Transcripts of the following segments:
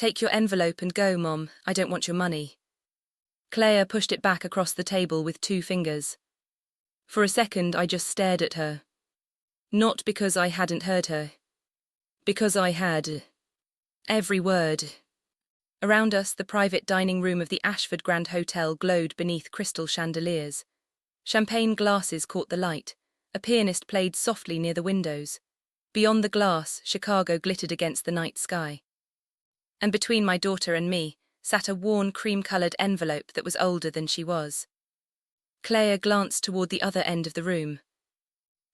Take your envelope and go, Mom. I don't want your money. Claire pushed it back across the table with 2 fingers. For a second, I just stared at her. Not because I hadn't heard her. Because I had. Every word. Around us, the private dining room of the Ashford Grand Hotel glowed beneath crystal chandeliers. Champagne glasses caught the light. A pianist played softly near the windows. Beyond the glass, Chicago glittered against the night sky. And between my daughter and me sat a worn cream-coloured envelope that was older than she was. Claire glanced toward the other end of the room.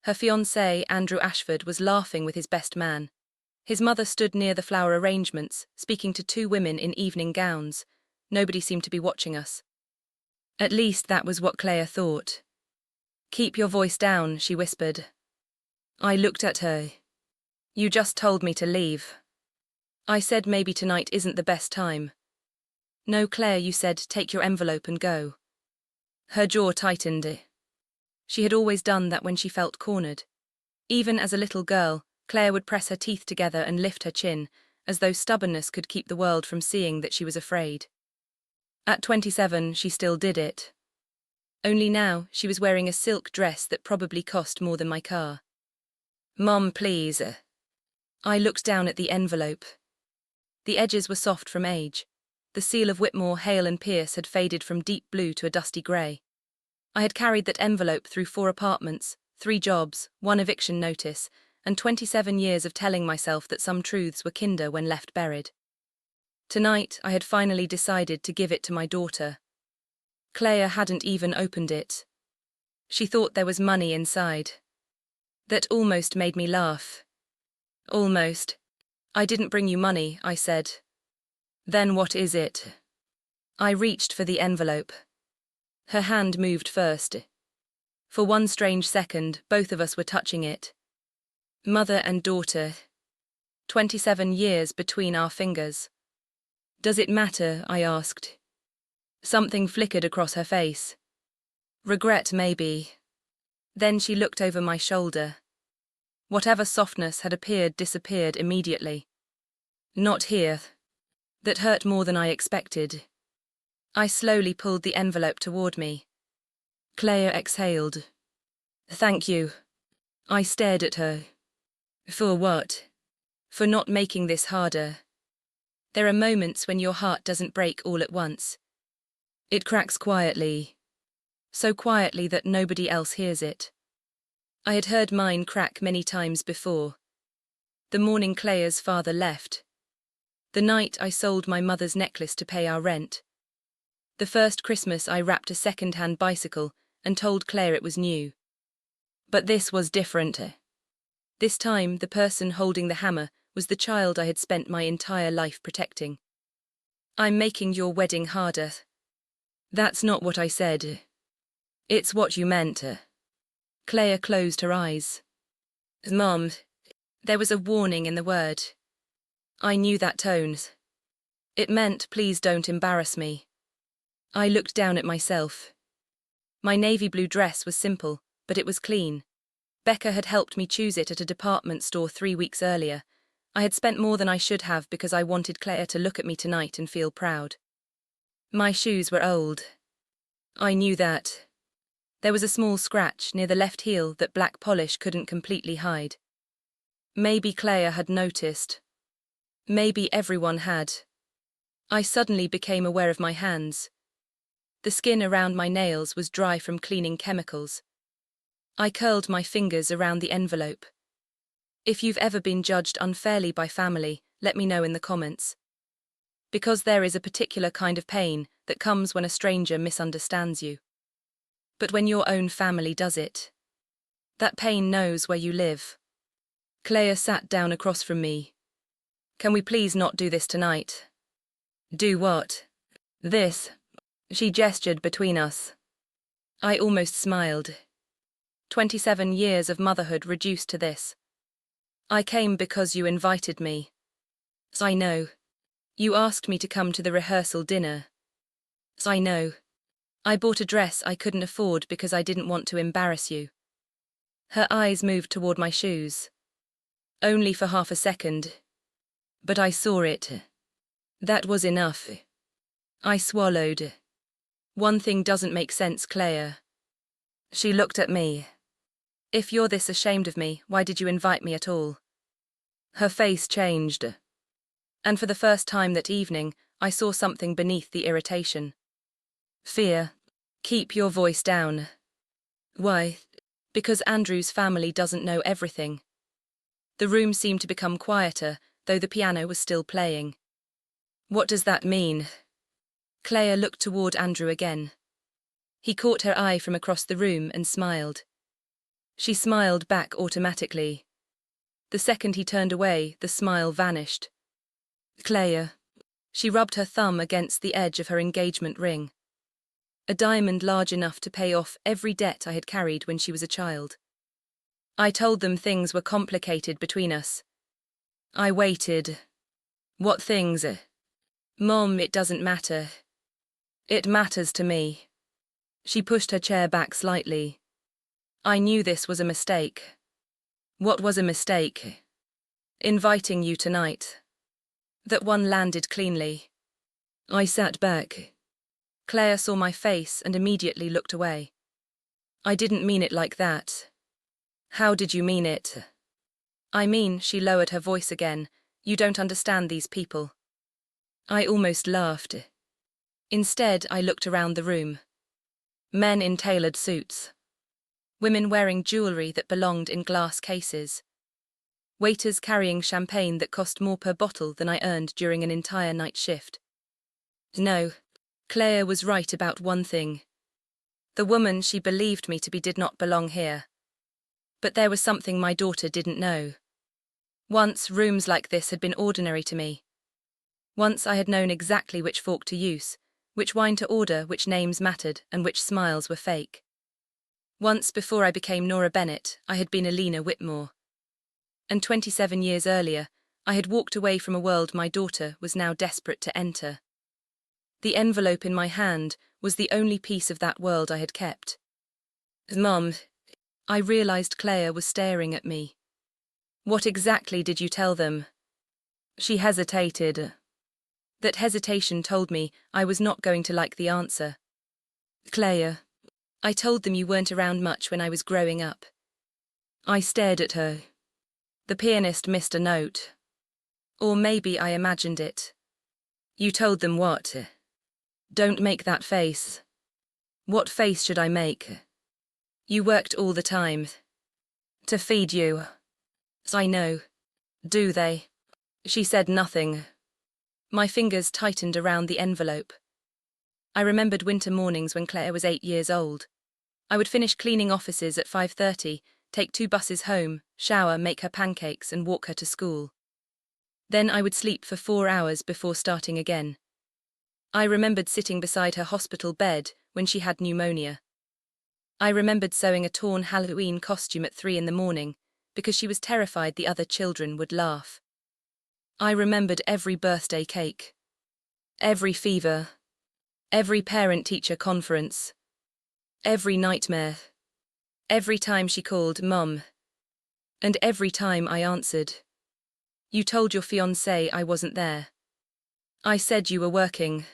Her fiancé, Andrew Ashford, was laughing with his best man. His mother stood near the flower arrangements, speaking to 2 women in evening gowns. Nobody seemed to be watching us. At least that was what Claire thought. "Keep your voice down," she whispered. I looked at her. "You just told me to leave." I said maybe tonight isn't the best time. "No, Claire, you said take your envelope and go." Her jaw tightened. She had always done that when she felt cornered. Even as a little girl, Claire would press her teeth together and lift her chin, as though stubbornness could keep the world from seeing that she was afraid. At 27, she still did it. Only now, she was wearing a silk dress that probably cost more than my car. "Mom, please." I looked down at the envelope. The edges were soft from age. The seal of Whitmore, Hale and Pierce had faded from deep blue to a dusty grey. I had carried that envelope through 4 apartments, 3 jobs, 1 eviction notice, and 27 years of telling myself that some truths were kinder when left buried. Tonight, I had finally decided to give it to my daughter. Claire hadn't even opened it. She thought there was money inside. That almost made me laugh. "Almost. I didn't bring you money," I said. "Then what is it?" I reached for the envelope. Her hand moved first. For one strange second, both of us were touching it. Mother and daughter. 27 years between our fingers. "Does it matter?" I asked. Something flickered across her face. Regret, maybe. Then she looked over my shoulder. Whatever softness had appeared disappeared immediately. "Not here." That hurt more than I expected. I slowly pulled the envelope toward me. Claire exhaled. "Thank you." I stared at her. "For what?" "For not making this harder. There are moments when your heart doesn't break all at once. It cracks quietly. So quietly that nobody else hears it. I had heard mine crack many times before. The morning Claire's father left. The night I sold my mother's necklace to pay our rent. The first Christmas I wrapped a second-hand bicycle and told Claire it was new. But this was different. This time, the person holding the hammer was the child I had spent my entire life protecting. "I'm making your wedding harder." "That's not what I said." "It's what you meant." Claire closed her eyes. "Mom." There was a warning in the word. I knew that tone. It meant, please don't embarrass me. I looked down at myself. My navy blue dress was simple, but it was clean. Becca had helped me choose it at a department store 3 weeks earlier. I had spent more than I should have because I wanted Claire to look at me tonight and feel proud. My shoes were old. I knew that. There was a small scratch near the left heel that black polish couldn't completely hide. Maybe Claire had noticed. Maybe everyone had. I suddenly became aware of my hands. The skin around my nails was dry from cleaning chemicals. I curled my fingers around the envelope. If you've ever been judged unfairly by family, let me know in the comments. Because there is a particular kind of pain that comes when a stranger misunderstands you. But when your own family does it, that pain knows where you live. Claire sat down across from me. "Can we please not do this tonight?" "Do what?" "This." She gestured between us. I almost smiled. 27 years of motherhood reduced to this. "I came because you invited me." "I know. You asked me to come to the rehearsal dinner." "I know. I bought a dress I couldn't afford because I didn't want to embarrass you." Her eyes moved toward my shoes. Only for half a second. But I saw it. That was enough. I swallowed. One thing doesn't make sense, Claire. She looked at me. If you're this ashamed of me, why did you invite me at all? Her face changed. And for the first time that evening, I saw something beneath the irritation. Fear. Keep your voice down. Why? Because Andrew's family doesn't know everything. The room seemed to become quieter, though the piano was still playing. What does that mean? Claire looked toward Andrew again. He caught her eye from across the room and smiled. She smiled back automatically. The second he turned away, the smile vanished. Claire. She rubbed her thumb against the edge of her engagement ring. A diamond large enough to pay off every debt I had carried when she was a child. I told them things were complicated between us. I waited. What things? Mom, it doesn't matter. It matters to me. She pushed her chair back slightly. I knew this was a mistake. What was a mistake? Inviting you tonight. That one landed cleanly. I sat back. Claire saw my face and immediately looked away. I didn't mean it like that. How did you mean it? I mean, she lowered her voice again, you don't understand these people. I almost laughed. Instead, I looked around the room. Men in tailored suits. Women wearing jewelry that belonged in glass cases. Waiters carrying champagne that cost more per bottle than I earned during an entire night shift. No, Claire was right about one thing. The woman she believed me to be did not belong here. But there was something my daughter didn't know. Once, rooms like this had been ordinary to me. Once I had known exactly which fork to use, which wine to order, which names mattered, and which smiles were fake. Once, before I became Nora Bennett, I had been Alina Whitmore. And 27 years earlier, I had walked away from a world my daughter was now desperate to enter. The envelope in my hand was the only piece of that world I had kept. Mom, I realized Claire was staring at me. What exactly did you tell them? She hesitated. That hesitation told me I was not going to like the answer. Claire, I told them you weren't around much when I was growing up. I stared at her. The pianist missed a note. Or maybe I imagined it. You told them what? Don't make that face. What face should I make? You worked all the time. To feed you. I know. Do they? She said nothing. My fingers tightened around the envelope. I remembered winter mornings when Claire was 8 years old. I would finish cleaning offices at 5:30, take 2 buses home, shower, make her pancakes, and walk her to school. Then I would sleep for 4 hours before starting again. I remembered sitting beside her hospital bed when she had pneumonia. I remembered sewing a torn Halloween costume at 3 in the morning because she was terrified the other children would laugh. I remembered every birthday cake, every fever, every parent-teacher conference, every nightmare, every time she called Mum, and every time I answered. You told your fiancé I wasn't there. I said you were working.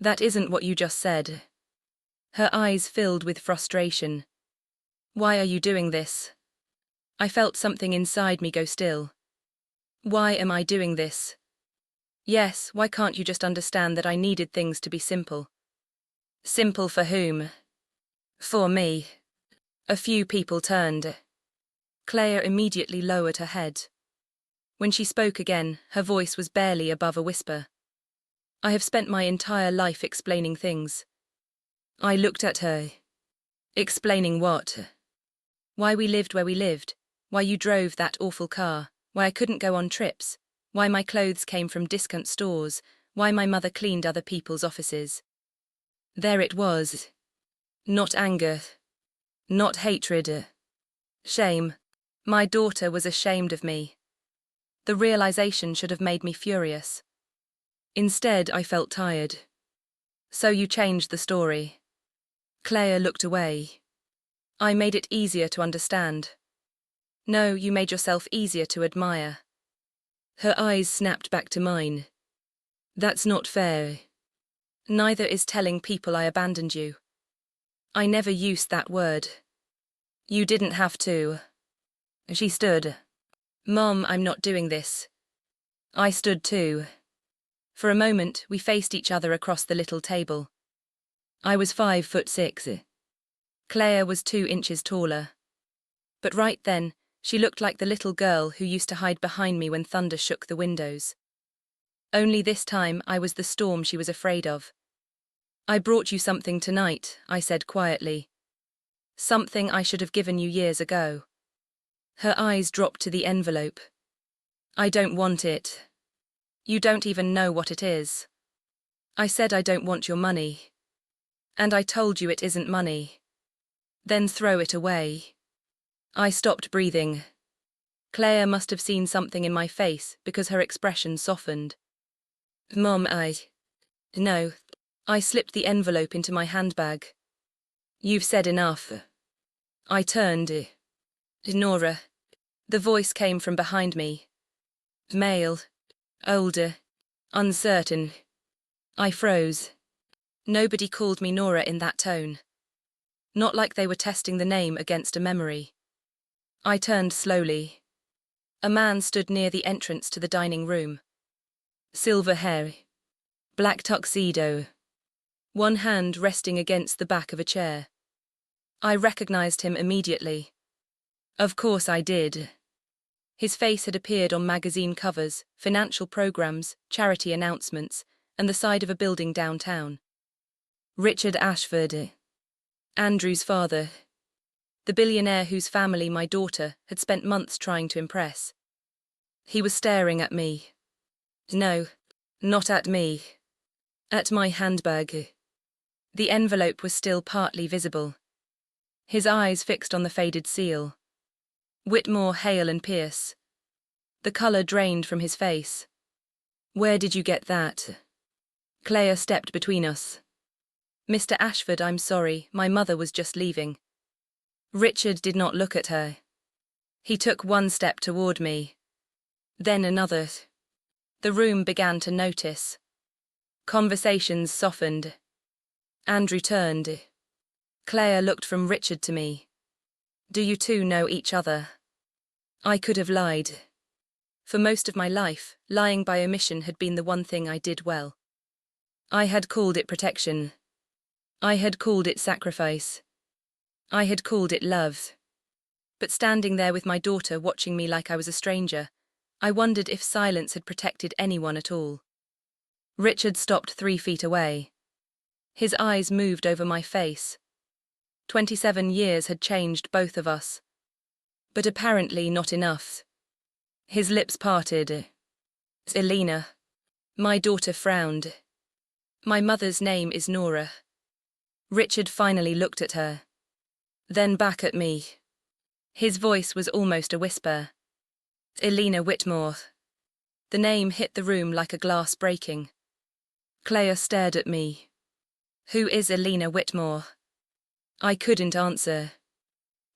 That isn't what you just said. Her eyes filled with frustration. Why are you doing this? I felt something inside me go still. Why am I doing this? Yes, why can't you just understand that I needed things to be simple? Simple for whom? For me. A few people turned. Claire immediately lowered her head. When she spoke again, her voice was barely above a whisper. I have spent my entire life explaining things. I looked at her. Explaining what? Why we lived where we lived, why you drove that awful car, why I couldn't go on trips, why my clothes came from discount stores, why my mother cleaned other people's offices. There it was. Not anger. Not hatred. Shame. My daughter was ashamed of me. The realization should have made me furious. Instead, I felt tired. So you changed the story. Claire looked away. I made it easier to understand. No, you made yourself easier to admire. Her eyes snapped back to mine. That's not fair. Neither is telling people I abandoned you. I never used that word. You didn't have to. She stood. Mom, I'm not doing this. I stood too. For a moment, we faced each other across the little table. I was 5'6". Claire was 2 inches taller. But right then, she looked like the little girl who used to hide behind me when thunder shook the windows. Only this time I was the storm she was afraid of. I brought you something tonight, I said quietly. Something I should have given you years ago. Her eyes dropped to the envelope. I don't want it. You don't even know what it is. I said I don't want your money. And I told you it isn't money. Then throw it away. I stopped breathing. Claire must have seen something in my face because her expression softened. Mom, No. I slipped the envelope into my handbag. You've said enough. I turned. Nora. The voice came from behind me. Male. Older. Uncertain. I froze. Nobody called me Nora in that tone. Not like they were testing the name against a memory. I turned slowly. A man stood near the entrance to the dining room. Silver hair. Black tuxedo. One hand resting against the back of a chair. I recognized him immediately. Of course I did. His face had appeared on magazine covers, financial programs, charity announcements, and the side of a building downtown. Richard Ashford. Andrew's father. The billionaire whose family my daughter had spent months trying to impress. He was staring at me. No, not at me. At my handbag. The envelope was still partly visible. His eyes fixed on the faded seal. Whitmore, Hale and Pierce. The colour drained from his face. Where did you get that? Claire stepped between us. Mr. Ashford, I'm sorry, my mother was just leaving. Richard did not look at her. He took one step toward me. Then another. The room began to notice. Conversations softened. Andrew turned. Claire looked from Richard to me. Do you two know each other? I could have lied. For most of my life, lying by omission had been the one thing I did well. I had called it protection. I had called it sacrifice. I had called it love. But standing there with my daughter watching me like I was a stranger, I wondered if silence had protected anyone at all. Richard stopped 3 feet away. His eyes moved over my face. 27 years had changed both of us. But apparently not enough. His lips parted. Elena. My daughter frowned. My mother's name is Nora. Richard finally looked at her. Then back at me. His voice was almost a whisper. Elena Whitmore. The name hit the room like a glass breaking. Claire stared at me. Who is Elena Whitmore? I couldn't answer.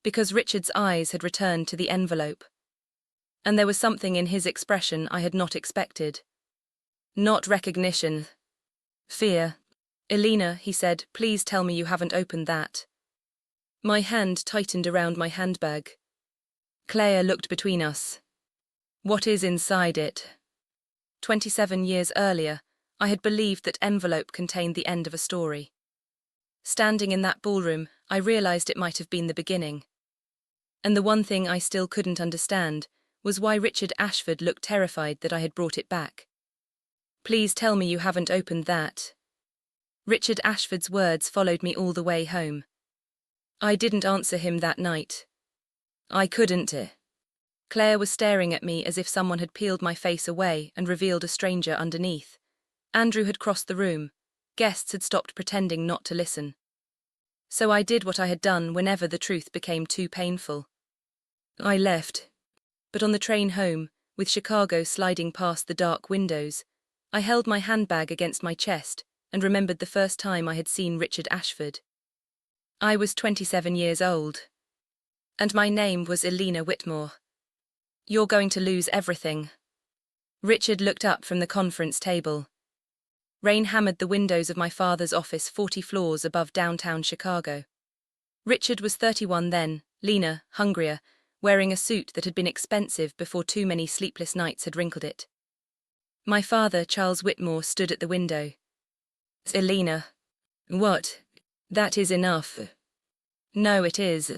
Because Richard's eyes had returned to the envelope. And there was something in his expression I had not expected. Not recognition. Fear. Elena, he said, please tell me you haven't opened that. My hand tightened around my handbag. Claire looked between us. What is inside it? 27 years earlier, I had believed that envelope contained the end of a story. Standing in that ballroom, I realized it might have been the beginning. And the one thing I still couldn't understand was why Richard Ashford looked terrified that I had brought it back. Please tell me you haven't opened that. Richard Ashford's words followed me all the way home. I didn't answer him that night. I couldn't. Claire was staring at me as if someone had peeled my face away and revealed a stranger underneath. Andrew had crossed the room. Guests had stopped pretending not to listen. So I did what I had done whenever the truth became too painful. I left. But on the train home, with Chicago sliding past the dark windows, I held my handbag against my chest and remembered the first time I had seen Richard Ashford. I was 27 years old. And my name was Elena Whitmore. You're going to lose everything. Richard looked up from the conference table. Rain hammered the windows of my father's office 40 floors above downtown Chicago. Richard was 31 then, leaner, hungrier, wearing a suit that had been expensive before too many sleepless nights had wrinkled it. My father, Charles Whitmore, stood at the window. "Elena." "What? That is enough." "No, it is."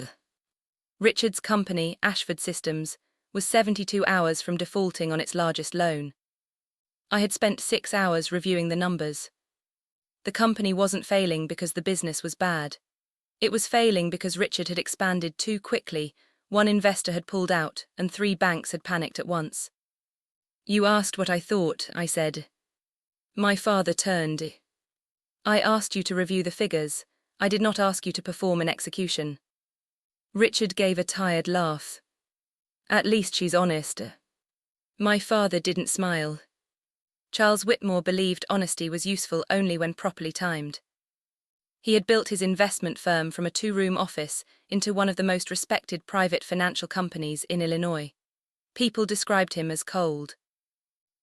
Richard's company, Ashford Systems, was 72 hours from defaulting on its largest loan. I had spent 6 hours reviewing the numbers. The company wasn't failing because the business was bad. It was failing because Richard had expanded too quickly, one investor had pulled out, and 3 banks had panicked at once. "You asked what I thought," I said. My father turned. "I asked you to review the figures. I did not ask you to perform an execution." Richard gave a tired laugh. "At least she's honest." My father didn't smile. Charles Whitmore believed honesty was useful only when properly timed. He had built his investment firm from a 2-room office into one of the most respected private financial companies in Illinois. People described him as cold.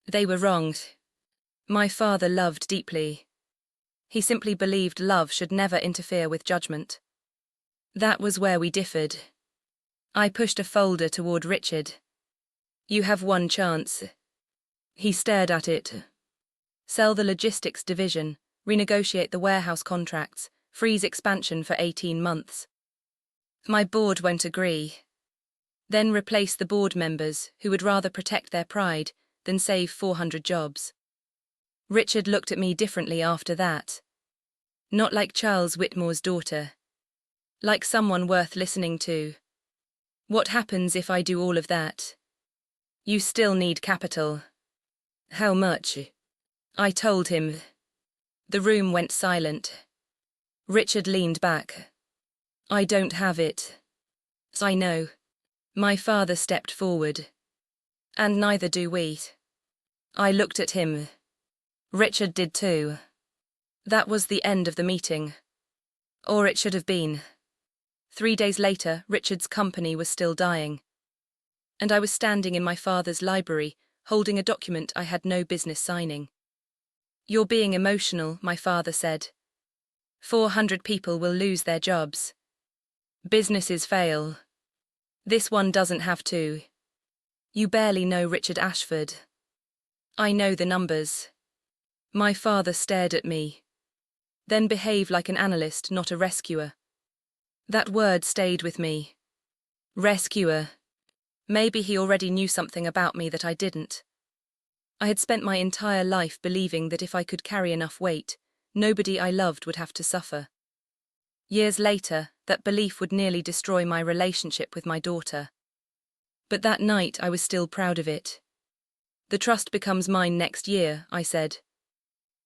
They were wrong. My father loved deeply. He simply believed love should never interfere with judgment. That was where we differed. I pushed a folder toward Richard. "You have one chance." He stared at it. "Sell the logistics division, renegotiate the warehouse contracts, freeze expansion for 18 months. My board won't agree. Then replace the board members who would rather protect their pride than save 400 jobs. Richard looked at me differently after that. Not like Charles Whitmore's daughter. Like someone worth listening to. "What happens if I do all of that?" "You still need capital." "How much?" I told him. The room went silent. Richard leaned back. "I don't have it." "I know." My father stepped forward. "And neither do we." I looked at him. Richard did too. That was the end of the meeting. Or it should have been. 3 days later, Richard's company was still dying. And I was standing in my father's library, holding a document I had no business signing. "You're being emotional," my father said. 400 people will lose their jobs. Businesses fail. This one doesn't have to. You barely know Richard Ashford." "I know the numbers." My father stared at me. "Then behave like an analyst, not a rescuer." That word stayed with me. Rescuer. Maybe he already knew something about me that I didn't. I had spent my entire life believing that if I could carry enough weight, nobody I loved would have to suffer. Years later, that belief would nearly destroy my relationship with my daughter. But that night I was still proud of it. "The trust becomes mine next year," I said.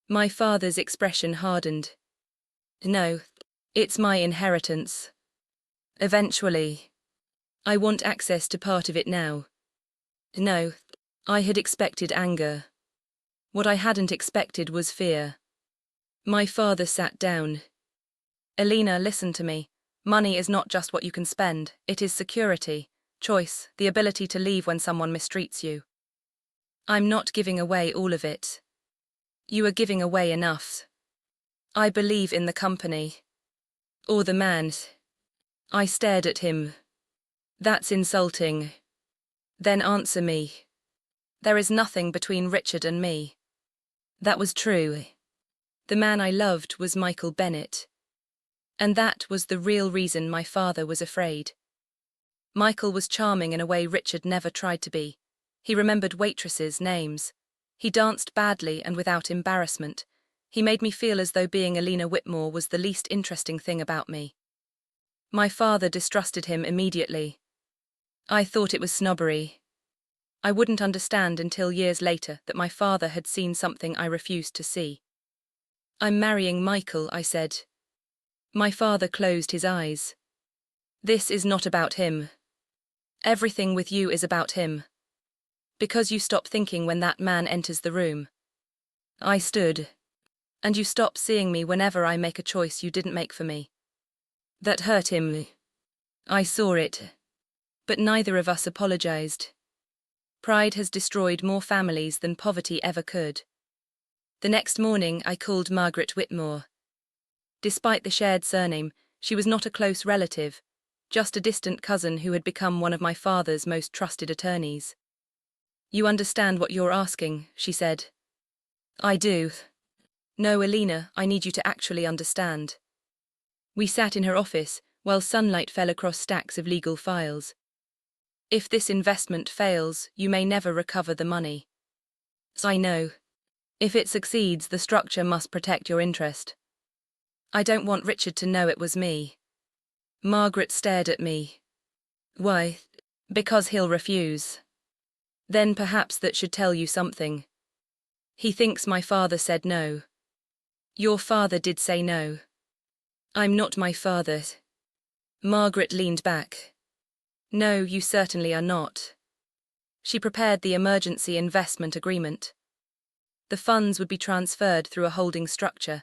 My father's expression hardened. "No, it's my inheritance. Eventually. I want access to part of it now." No, I had expected anger. What I hadn't expected was fear. My father sat down. "Elena, listen to me. Money is not just what you can spend, it is security, choice, the ability to leave when someone mistreats you. I'm not giving away all of it. You are giving away enough. I believe in the company. Or the man." I stared at him. "That's insulting." "Then answer me. There is nothing between Richard and me." That was true. The man I loved was Michael Bennett. And that was the real reason my father was afraid. Michael was charming in a way Richard never tried to be. He remembered waitresses' names. He danced badly and without embarrassment. He made me feel as though being Elena Whitmore was the least interesting thing about me. My father distrusted him immediately. I thought it was snobbery. I wouldn't understand until years later that my father had seen something I refused to see. "I'm marrying Michael," I said. My father closed his eyes. "This is not about him. Everything with you is about him. Because you stop thinking when that man enters the room." I stood. "And you stop seeing me whenever I make a choice you didn't make for me." That hurt him. I saw it. But neither of us apologized. Pride has destroyed more families than poverty ever could. The next morning, I called Margaret Whitmore. Despite the shared surname, she was not a close relative, just a distant cousin who had become one of my father's most trusted attorneys. "You understand what you're asking," she said. "I do." "No, Alina, I need you to actually understand." We sat in her office while sunlight fell across stacks of legal files. "If this investment fails, you may never recover the money." "I know. If it succeeds, the structure must protect your interest." "I don't want Richard to know it was me." Margaret stared at me. "Why?" "Because he'll refuse." "Then perhaps that should tell you something. He thinks my father said no." "Your father did say no." "I'm not my father." Margaret leaned back. "No, you certainly are not." She prepared the emergency investment agreement. The funds would be transferred through a holding structure.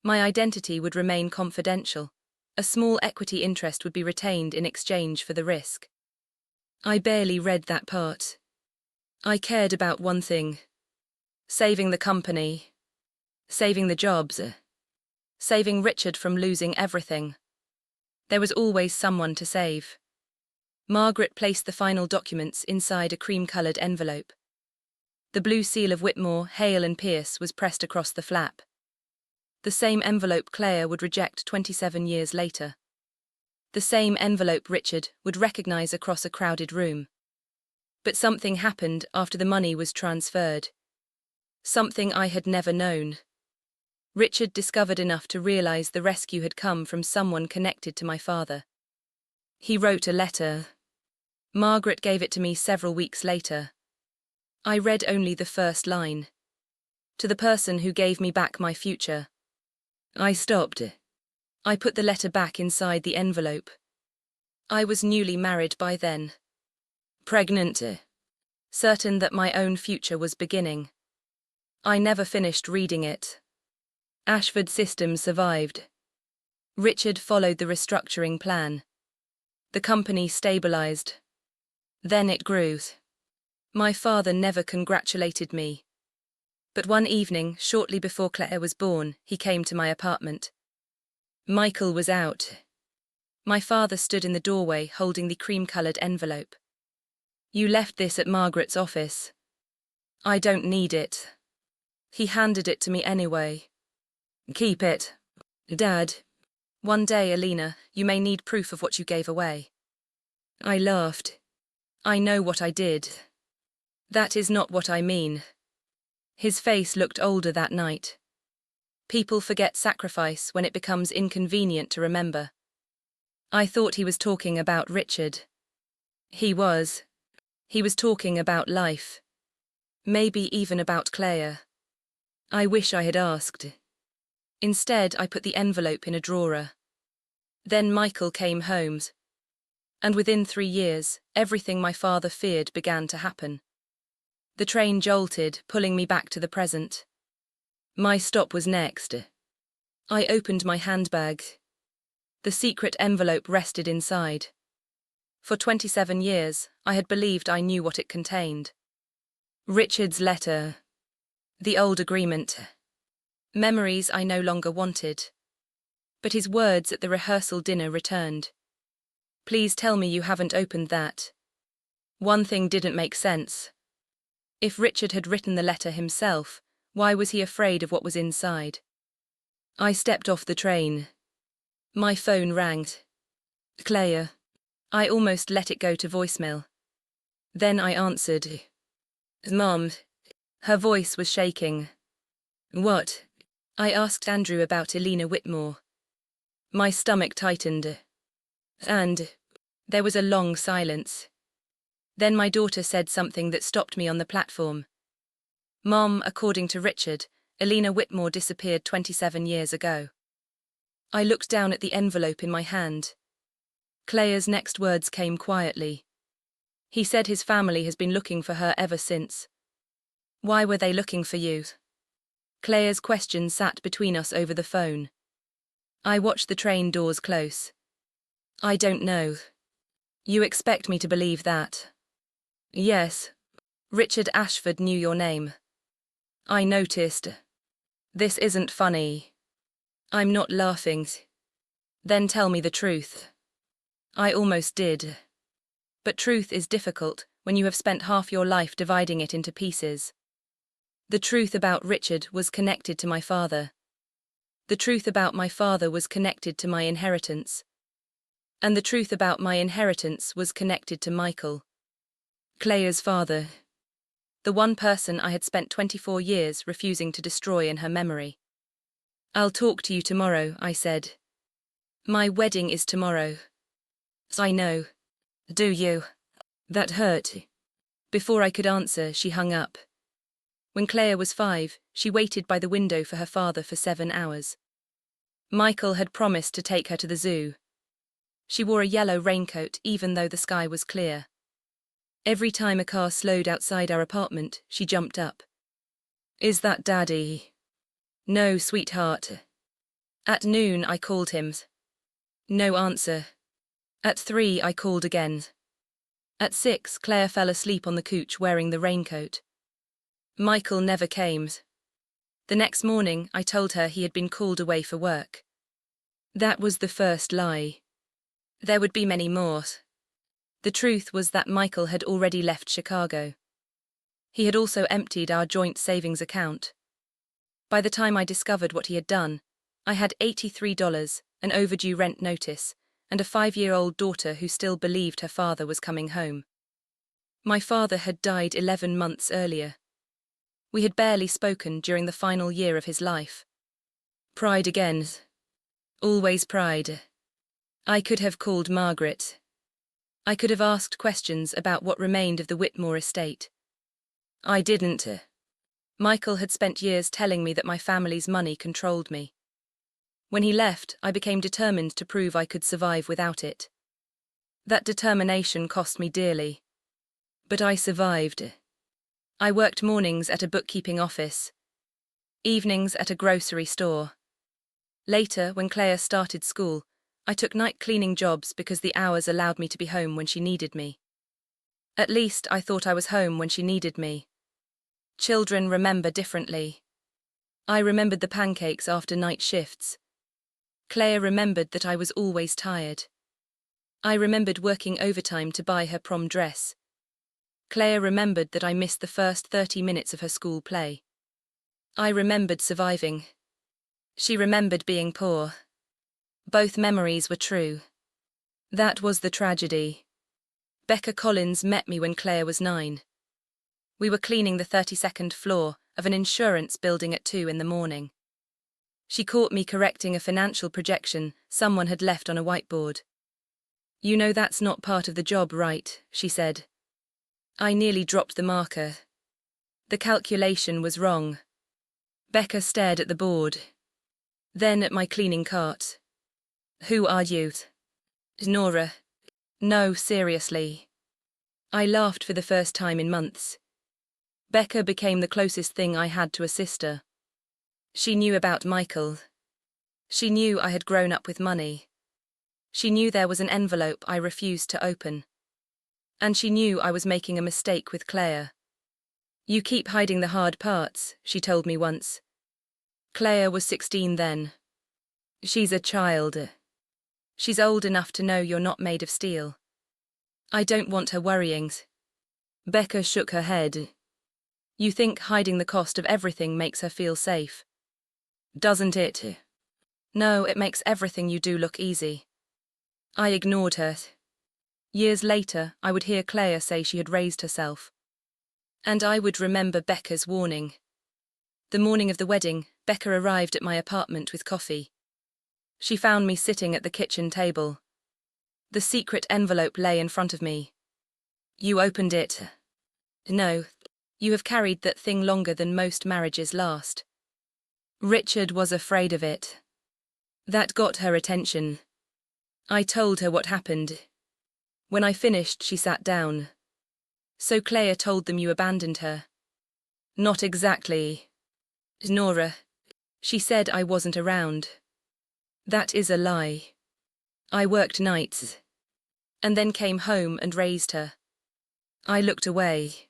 My identity would remain confidential. A small equity interest would be retained in exchange for the risk. I barely read that part. I cared about one thing: saving the company, saving the jobs, saving Richard from losing everything. There was always someone to save. Margaret placed the final documents inside a cream-coloured envelope. The blue seal of Whitmore, Hale and Pierce was pressed across the flap. The same envelope Claire would reject 27 years later. The same envelope Richard would recognise across a crowded room. But something happened after the money was transferred. Something I had never known. Richard discovered enough to realise the rescue had come from someone connected to my father. He wrote a letter. Margaret gave it to me several weeks later. I read only the first line. "To the person who gave me back my future." I stopped. I put the letter back inside the envelope. I was newly married by then. Pregnant. Certain that my own future was beginning. I never finished reading it. Ashford Systems survived. Richard followed the restructuring plan. The company stabilized. Then it grew. My father never congratulated me. But one evening, shortly before Claire was born, he came to my apartment. Michael was out. My father stood in the doorway holding the cream-coloured envelope. "You left this at Margaret's office." "I don't need it." He handed it to me anyway. "Keep it." "Dad, one day, Alina, you may need proof of what you gave away." I laughed. "I know what I did." "That is not what I mean." His face looked older that night. People forget sacrifice when it becomes inconvenient to remember. I thought he was talking about Richard. He was. He was talking about life. Maybe even about Claire. I wish I had asked. Instead, I put the envelope in a drawer. Then Michael came home. And within 3 years, everything my father feared began to happen. The train jolted, pulling me back to the present. My stop was next. I opened my handbag. The secret envelope rested inside. For 27 years, I had believed I knew what it contained. Richard's letter. The old agreement. Memories I no longer wanted. But his words at the rehearsal dinner returned. "Please tell me you haven't opened that." One thing didn't make sense. If Richard had written the letter himself, why was he afraid of what was inside? I stepped off the train. My phone rang. Claire. I almost let it go to voicemail. Then I answered. "Mom." Her voice was shaking. "What?" I asked Andrew about Alina Whitmore. My stomach tightened. And there was a long silence. Then my daughter said something that stopped me on the platform. "Mom, according to Richard, Alina Whitmore disappeared 27 years ago." I looked down at the envelope in my hand. Claire's next words came quietly. "He said his family has been looking for her ever since." "Why were they looking for you?" Claire's question sat between us over the phone. I watched the train doors close. "I don't know." "You expect me to believe that?" "Yes. Richard Ashford knew your name." I noticed. This isn't funny. I'm not laughing. Then tell me the truth. I almost did. But truth is difficult when you have spent half your life dividing it into pieces. The truth about Richard was connected to my father. The truth about my father was connected to my inheritance. And the truth about my inheritance was connected to Michael, Claire's father. The one person I had spent 24 years refusing to destroy in her memory. I'll talk to you tomorrow, I said. My wedding is tomorrow. I know. Do you? That hurt. Before I could answer, she hung up. When Claire was 5, she waited by the window for her father for 7 hours. Michael had promised to take her to the zoo. She wore a yellow raincoat even though the sky was clear. Every time a car slowed outside our apartment, she jumped up. Is that Daddy? No, sweetheart. At noon, I called him. No answer. At 3, I called again. At 6, Claire fell asleep on the couch wearing the raincoat. Michael never came. The next morning, I told her he had been called away for work. That was the first lie. There would be many more. The truth was that Michael had already left Chicago. He had also emptied our joint savings account. By the time I discovered what he had done, I had $83, an overdue rent notice, and a 5-year-old daughter who still believed her father was coming home. My father had died 11 months earlier. We had barely spoken during the final year of his life. Pride again. Always pride. I could have called Margaret. I could have asked questions about what remained of the Whitmore estate. I didn't. Michael had spent years telling me that my family's money controlled me. When he left, I became determined to prove I could survive without it. That determination cost me dearly. But I survived. I worked mornings at a bookkeeping office, evenings at a grocery store. Later, when Claire started school, I took night cleaning jobs because the hours allowed me to be home when she needed me. At least I thought I was home when she needed me. Children remember differently. I remembered the pancakes after night shifts. Claire remembered that I was always tired. I remembered working overtime to buy her prom dress. Claire remembered that I missed the first 30 minutes of her school play. I remembered surviving. She remembered being poor. Both memories were true. That was the tragedy. Becca Collins met me when Claire was 9. We were cleaning the 32nd floor of an insurance building at 2 in the morning. She caught me correcting a financial projection someone had left on a whiteboard. You know that's not part of the job, right? She said. I nearly dropped the marker. The calculation was wrong. Becca stared at the board. Then at my cleaning cart. Who are you? Nora. No, seriously. I laughed for the first time in months. Becca became the closest thing I had to a sister. She knew about Michael. She knew I had grown up with money. She knew there was an envelope I refused to open. And she knew I was making a mistake with Claire. You keep hiding the hard parts, she told me once. Claire was 16 then. She's a child. She's old enough to know you're not made of steel. I don't want her worrying. Becca shook her head. You think hiding the cost of everything makes her feel safe. Doesn't it? No, it makes everything you do look easy. I ignored her. Years later, I would hear Claire say she had raised herself. And I would remember Becca's warning. The morning of the wedding, Becca arrived at my apartment with coffee. She found me sitting at the kitchen table. The secret envelope lay in front of me. You opened it. No, you have carried that thing longer than most marriages last. Richard was afraid of it. That got her attention. I told her what happened. When I finished, she sat down. So Claire told them you abandoned her. Not exactly. Nora. She said I wasn't around. That is a lie. I worked nights. And then came home and raised her. I looked away.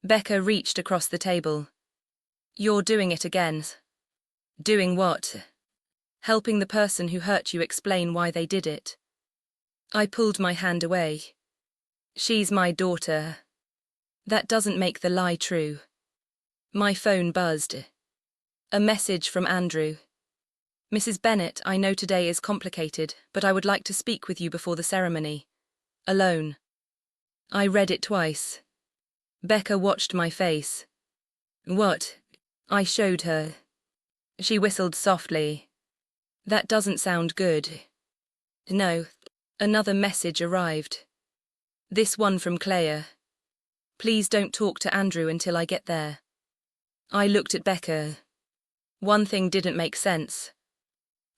Becca reached across the table. You're doing it again. Doing what? Helping the person who hurt you explain why they did it. I pulled my hand away. She's my daughter. That doesn't make the lie true. My phone buzzed. A message from Andrew. Mrs. Bennett, I know today is complicated, but I would like to speak with you before the ceremony. Alone. I read it twice. Becca watched my face. What? I showed her. She whistled softly. That doesn't sound good. No. Another message arrived. This one from Claire. Please don't talk to Andrew until I get there. I looked at Becca. One thing didn't make sense.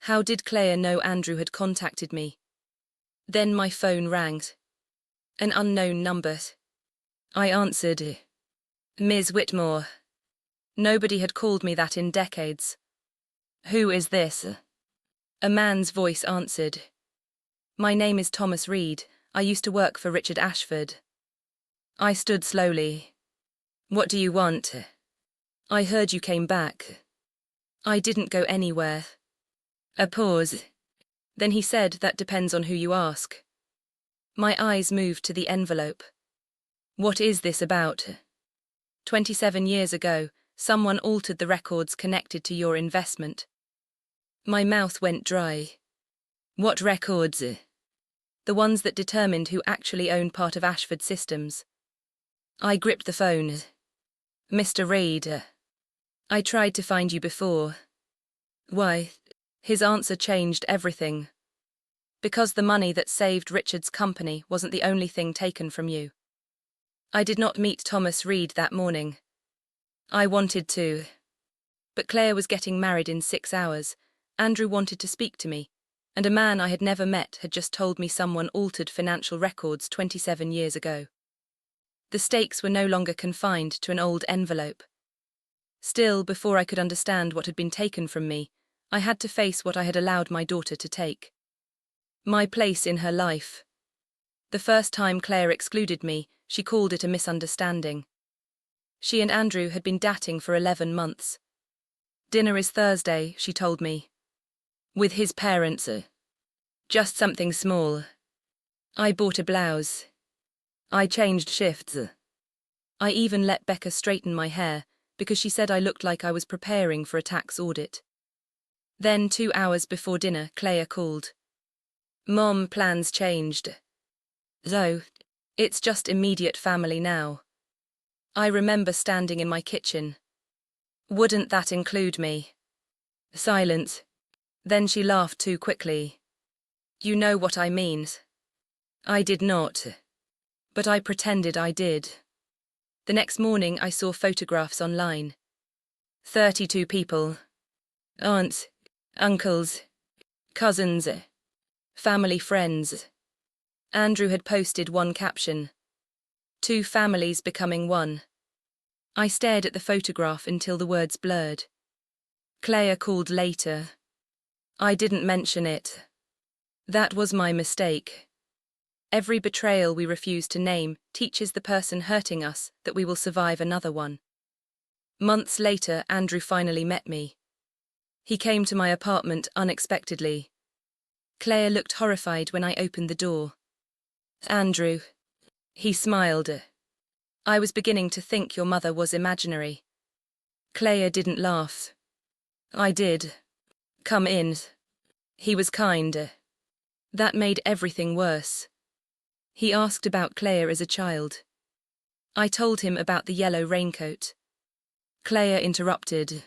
How did Claire know Andrew had contacted me? Then my phone rang. An unknown number. I answered. Ms. Whitmore. Nobody had called me that in decades. Who is this? A man's voice answered. My name is Thomas Reed. I used to work for Richard Ashford. I stood slowly. What do you want? I heard you came back. I didn't go anywhere. A pause. Then he said, that depends on who you ask. My eyes moved to the envelope. What is this about? 27 years ago, someone altered the records connected to your investment. My mouth went dry. What records? The ones that determined who actually owned part of Ashford Systems. I gripped the phone. Mr. Reed. I tried to find you before. Why? His answer changed everything. Because the money that saved Richard's company wasn't the only thing taken from you. I did not meet Thomas Reed that morning. I wanted to. But Claire was getting married in 6 hours. Andrew wanted to speak to me, and a man I had never met had just told me someone altered financial records 27 years ago. The stakes were no longer confined to an old envelope. Still, before I could understand what had been taken from me, I had to face what I had allowed my daughter to take. My place in her life. The first time Claire excluded me, she called it a misunderstanding. She and Andrew had been dating for 11 months. Dinner is Thursday, she told me. With his parents. Just something small. I bought a blouse. I changed shifts. I even let Becca straighten my hair, because she said I looked like I was preparing for a tax audit. Then 2 hours before dinner, Claire called. Mom, plans changed. Though, it's just immediate family now. I remember standing in my kitchen. Wouldn't that include me? Silence. Then she laughed too quickly. You know what I mean. I did not. But I pretended I did. The next morning I saw photographs online. 32 people. Aunts, uncles, cousins, family friends. Andrew had posted one caption. 2 families becoming one. I stared at the photograph until the words blurred. Claire called later. I didn't mention it. That was my mistake. Every betrayal we refuse to name teaches the person hurting us that we will survive another one. Months later, Andrew finally met me. He came to my apartment unexpectedly. Claire looked horrified when I opened the door. Andrew. He smiled. I was beginning to think your mother was imaginary. Claire didn't laugh. I did. Come in. He was kind. That made everything worse. He asked about Claire as a child. I told him about the yellow raincoat. Claire interrupted.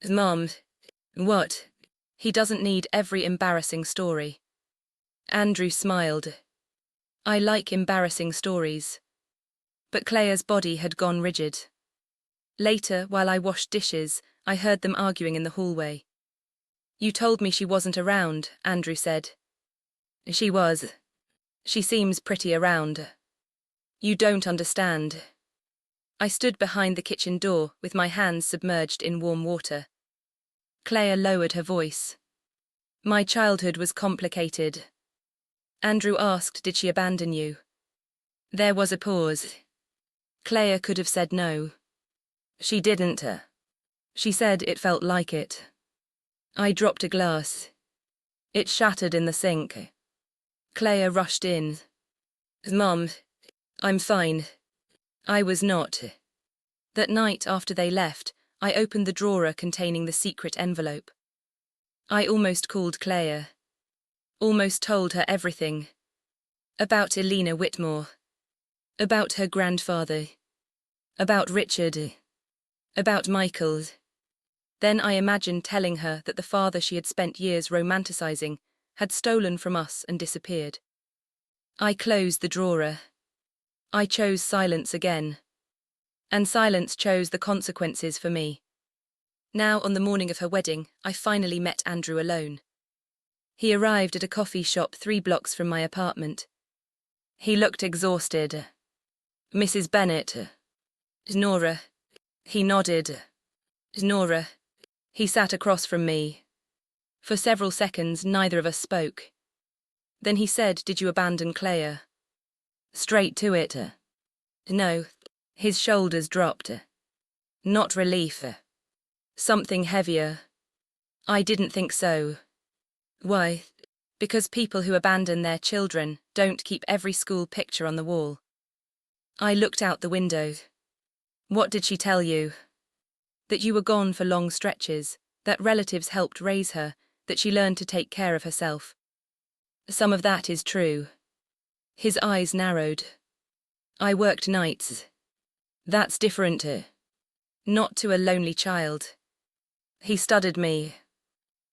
Mom. What? He doesn't need every embarrassing story. Andrew smiled. I like embarrassing stories. But Claire's body had gone rigid. Later, while I washed dishes, I heard them arguing in the hallway. You told me she wasn't around, Andrew said. She was. She seems pretty around. You don't understand. I stood behind the kitchen door with my hands submerged in warm water. Claire lowered her voice. My childhood was complicated. Andrew asked, did she abandon you? There was a pause. Claire could have said no. She didn't. She said it felt like it. I dropped a glass. It shattered in the sink. Claire rushed in. Mom, I'm fine. I was not. That night after they left, I opened the drawer containing the secret envelope. I almost called Claire. Almost told her everything. About Elena Whitmore. About her grandfather. About Richard. About Michael. Then I imagined telling her that the father she had spent years romanticizing had stolen from us and disappeared. I closed the drawer. I chose silence again. And silence chose the consequences for me. Now, on the morning of her wedding, I finally met Andrew alone. He arrived at a coffee shop 3 blocks from my apartment. He looked exhausted. Mrs. Bennett. Nora. He nodded. Nora. He sat across from me. For several seconds, neither of us spoke. Then he said, "Did you abandon Claire?" Straight to it. No. His shoulders dropped. Not relief. Something heavier. I didn't think so. Why? Because people who abandon their children don't keep every school picture on the wall. I looked out the window. What did she tell you? That you were gone for long stretches, that relatives helped raise her, that she learned to take care of herself. Some of that is true. His eyes narrowed. I worked nights. That's different. Not to a lonely child. He studied me.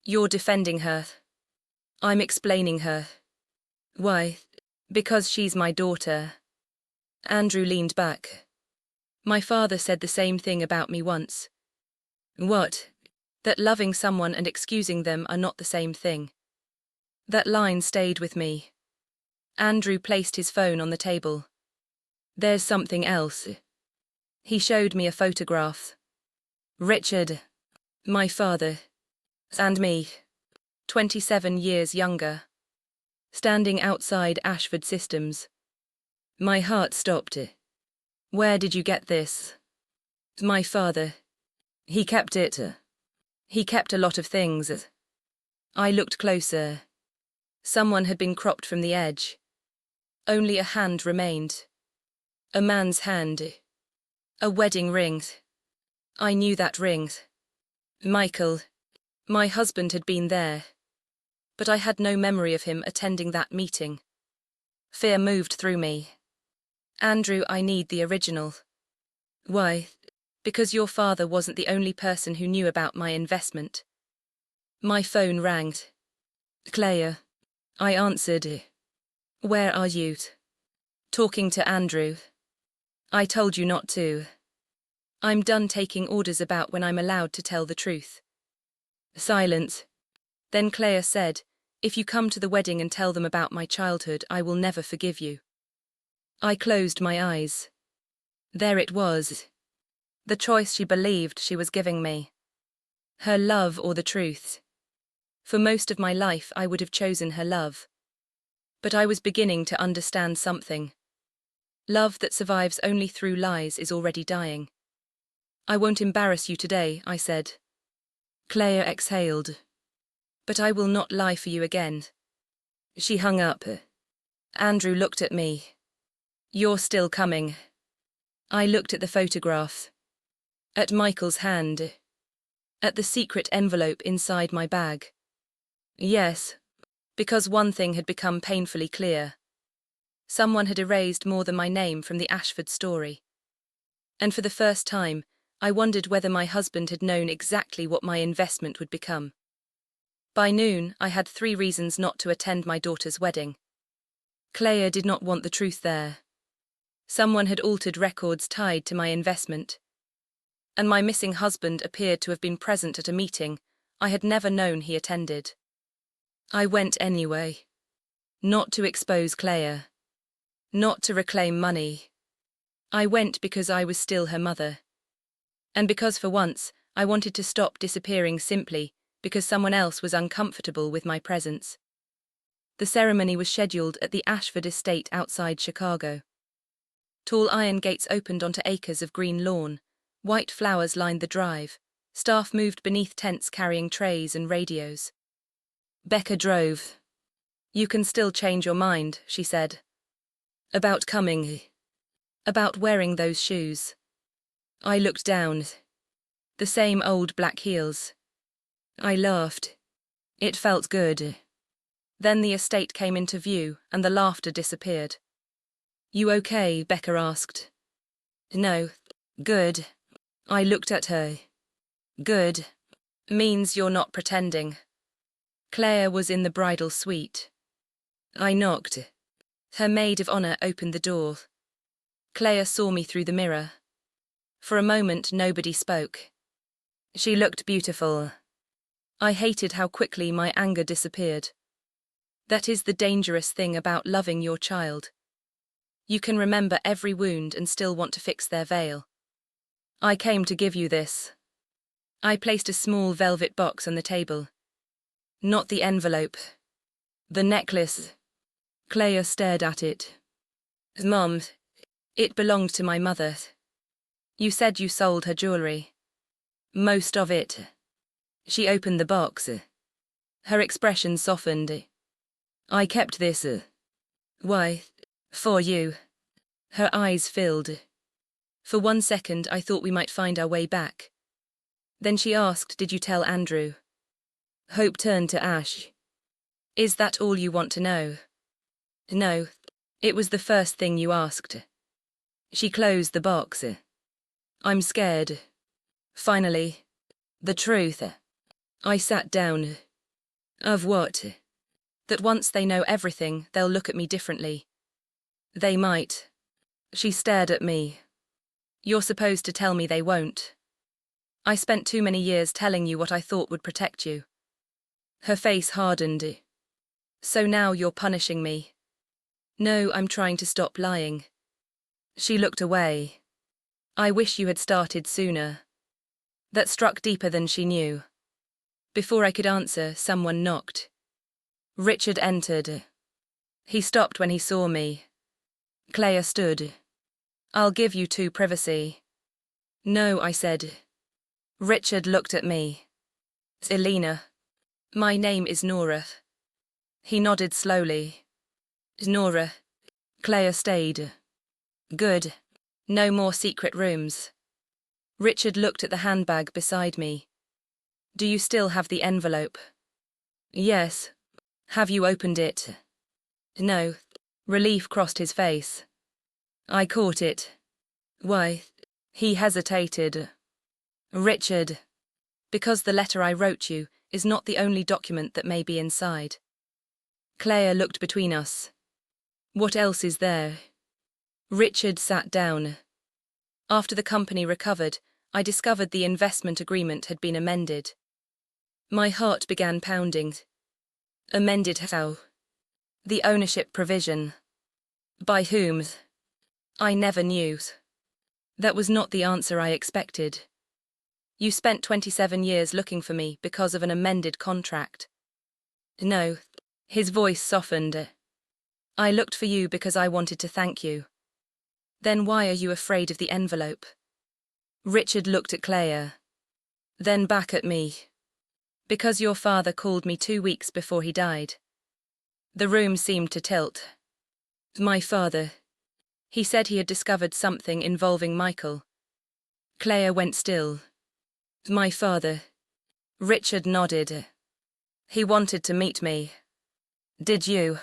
You're defending her. I'm explaining her. Why? Because she's my daughter. Andrew leaned back. My father said the same thing about me once. What? That loving someone and excusing them are not the same thing. That line stayed with me. Andrew placed his phone on the table. There's something else. He showed me a photograph. Richard, my father, and me, 27 years younger, standing outside Ashford Systems. My heart stopped. Where did you get this? My father. He kept it. He kept a lot of things. I looked closer. Someone had been cropped from the edge. Only a hand remained. A man's hand. A wedding ring. I knew that ring. Michael. My husband had been there. But I had no memory of him attending that meeting. Fear moved through me. Andrew, I need the original. Why? Because your father wasn't the only person who knew about my investment. My phone rang. Claire. I answered. Where are you? Talking to Andrew. I told you not to. I'm done taking orders about when I'm allowed to tell the truth. Silence. Then Claire said, if you come to the wedding and tell them about my childhood, I will never forgive you. I closed my eyes. There it was. The choice she believed she was giving me. Her love or the truth. For most of my life I would have chosen her love. But I was beginning to understand something. Love that survives only through lies is already dying. I won't embarrass you today, I said. Claire exhaled. But I will not lie for you again. She hung up. Andrew looked at me. You're still coming. I looked at the photograph. At Michael's hand. At the secret envelope inside my bag. Yes, because one thing had become painfully clear. Someone had erased more than my name from the Ashford story. And for the first time, I wondered whether my husband had known exactly what my investment would become. By noon, I had 3 reasons not to attend my daughter's wedding. Claire did not want the truth there. Someone had altered records tied to my investment. And my missing husband appeared to have been present at a meeting I had never known he attended. I went anyway. Not to expose Claire. Not to reclaim money. I went because I was still her mother. And because for once, I wanted to stop disappearing simply because someone else was uncomfortable with my presence. The ceremony was scheduled at the Ashford estate outside Chicago. Tall iron gates opened onto acres of green lawn. White flowers lined the drive, Staff moved beneath tents carrying trays and radios. Becca drove. You can still change your mind, she said. About coming. About wearing those shoes. I looked down. The same old black heels. I laughed. It felt good. Then the estate came into view and the laughter disappeared. You okay? Becca asked. No. Good. I looked at her. Good. Means you're not pretending. Claire was in the bridal suite. I knocked. Her maid of honor opened the door. Claire saw me through the mirror. For a moment nobody spoke. She looked beautiful. I hated how quickly my anger disappeared. That is the dangerous thing about loving your child. You can remember every wound and still want to fix their veil. I came to give you this. I placed a small velvet box on the table. Not the envelope. The necklace. Claire stared at it. Mom, it belonged to my mother. You said you sold her jewelry. Most of it. She opened the box. Her expression softened. I kept this. Why? For you. Her eyes filled. For 1 second I thought we might find our way back. Then she asked, did you tell Andrew? Hope turned to Ash. Is that all you want to know? No. It was the first thing you asked. She closed the box. I'm scared. Finally. The truth. I sat down. Of what? That once they know everything, they'll look at me differently. They might. She stared at me. You're supposed to tell me they won't. I spent too many years telling you what I thought would protect you. Her face hardened. So now you're punishing me. No, I'm trying to stop lying. She looked away. I wish you had started sooner. That struck deeper than she knew. Before I could answer, someone knocked. Richard entered. He stopped when he saw me. Claire stood. I'll give you 2 privacy. No, I said. Richard looked at me. Elena. My name is Nora. He nodded slowly. Nora. Claire stayed. Good. No more secret rooms. Richard looked at the handbag beside me. Do you still have the envelope? Yes. Have you opened it? No. Relief crossed his face. I caught it. Why? He hesitated. Richard. Because the letter I wrote you is not the only document that may be inside. Claire looked between us. What else is there? Richard sat down. After the company recovered, I discovered the investment agreement had been amended. My heart began pounding. Amended how? The ownership provision. By whom? I never knew. That was not the answer I expected. You spent 27 years looking for me because of an amended contract. No. His voice softened. I looked for you because I wanted to thank you. Then why are you afraid of the envelope? Richard looked at Claire. Then back at me. Because your father called me 2 weeks before he died. The room seemed to tilt. My father. He said he had discovered something involving Michael. Claire went still. My father. Richard nodded. He wanted to meet me. Did you?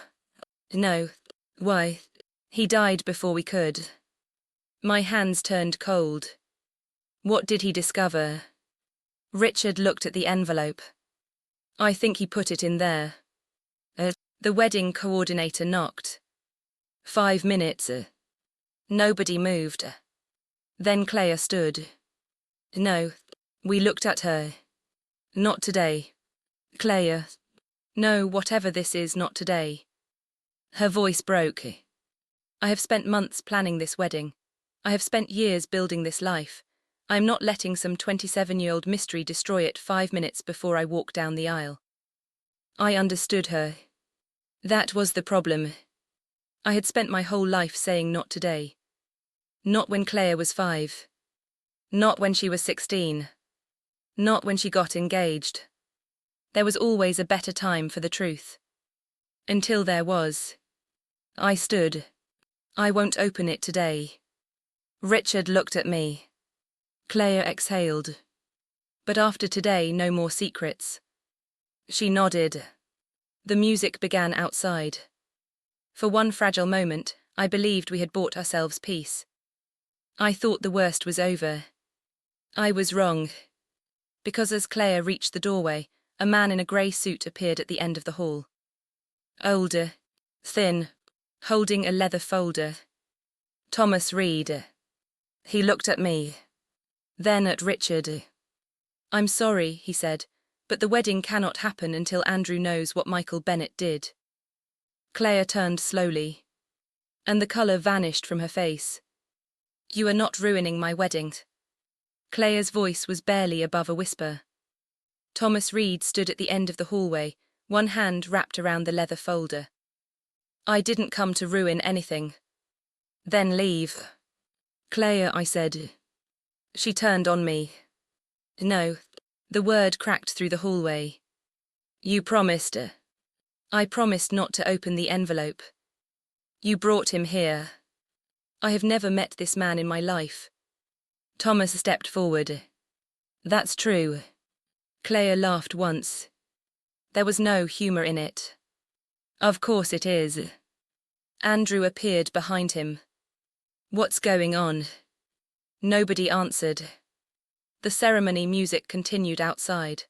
No. Why? He died before we could. My hands turned cold. What did he discover? Richard looked at the envelope. I think he put it in there. The wedding coordinator knocked. 5 minutes. Nobody moved. Then Claire stood. No. We looked at her. Not today. Claire. No, whatever this is, not today. Her voice broke. I have spent months planning this wedding. I have spent years building this life. I am not letting some 27-year-old mystery destroy it 5 minutes before I walk down the aisle. I understood her. That was the problem. I had spent my whole life saying not today. Not when Claire was 5. Not when she was 16. Not when she got engaged. There was always a better time for the truth. Until there was. I stood. I won't open it today. Richard looked at me. Clea exhaled. But after today, no more secrets. She nodded. The music began outside. For one fragile moment, I believed we had bought ourselves peace. I thought the worst was over. I was wrong. Because as Clea reached the doorway, a man in a grey suit appeared at the end of the hall. Older, thin, holding a leather folder. Thomas Reed. He looked at me. Then at Richard. I'm sorry, he said, but the wedding cannot happen until Andrew knows what Michael Bennett did. Clea turned slowly, and the colour vanished from her face. You are not ruining my wedding. Clea's voice was barely above a whisper. Thomas Reed stood at the end of the hallway, one hand wrapped around the leather folder. I didn't come to ruin anything. Then leave. Clea, I said. She turned on me. No, the word cracked through the hallway. You promised. I promised not to open the envelope. You brought him here. I have never met this man in my life. Thomas stepped forward. That's true. Clea laughed once. There was no humour in it. Of course it is. Andrew appeared behind him. What's going on? Nobody answered. The ceremony music continued outside.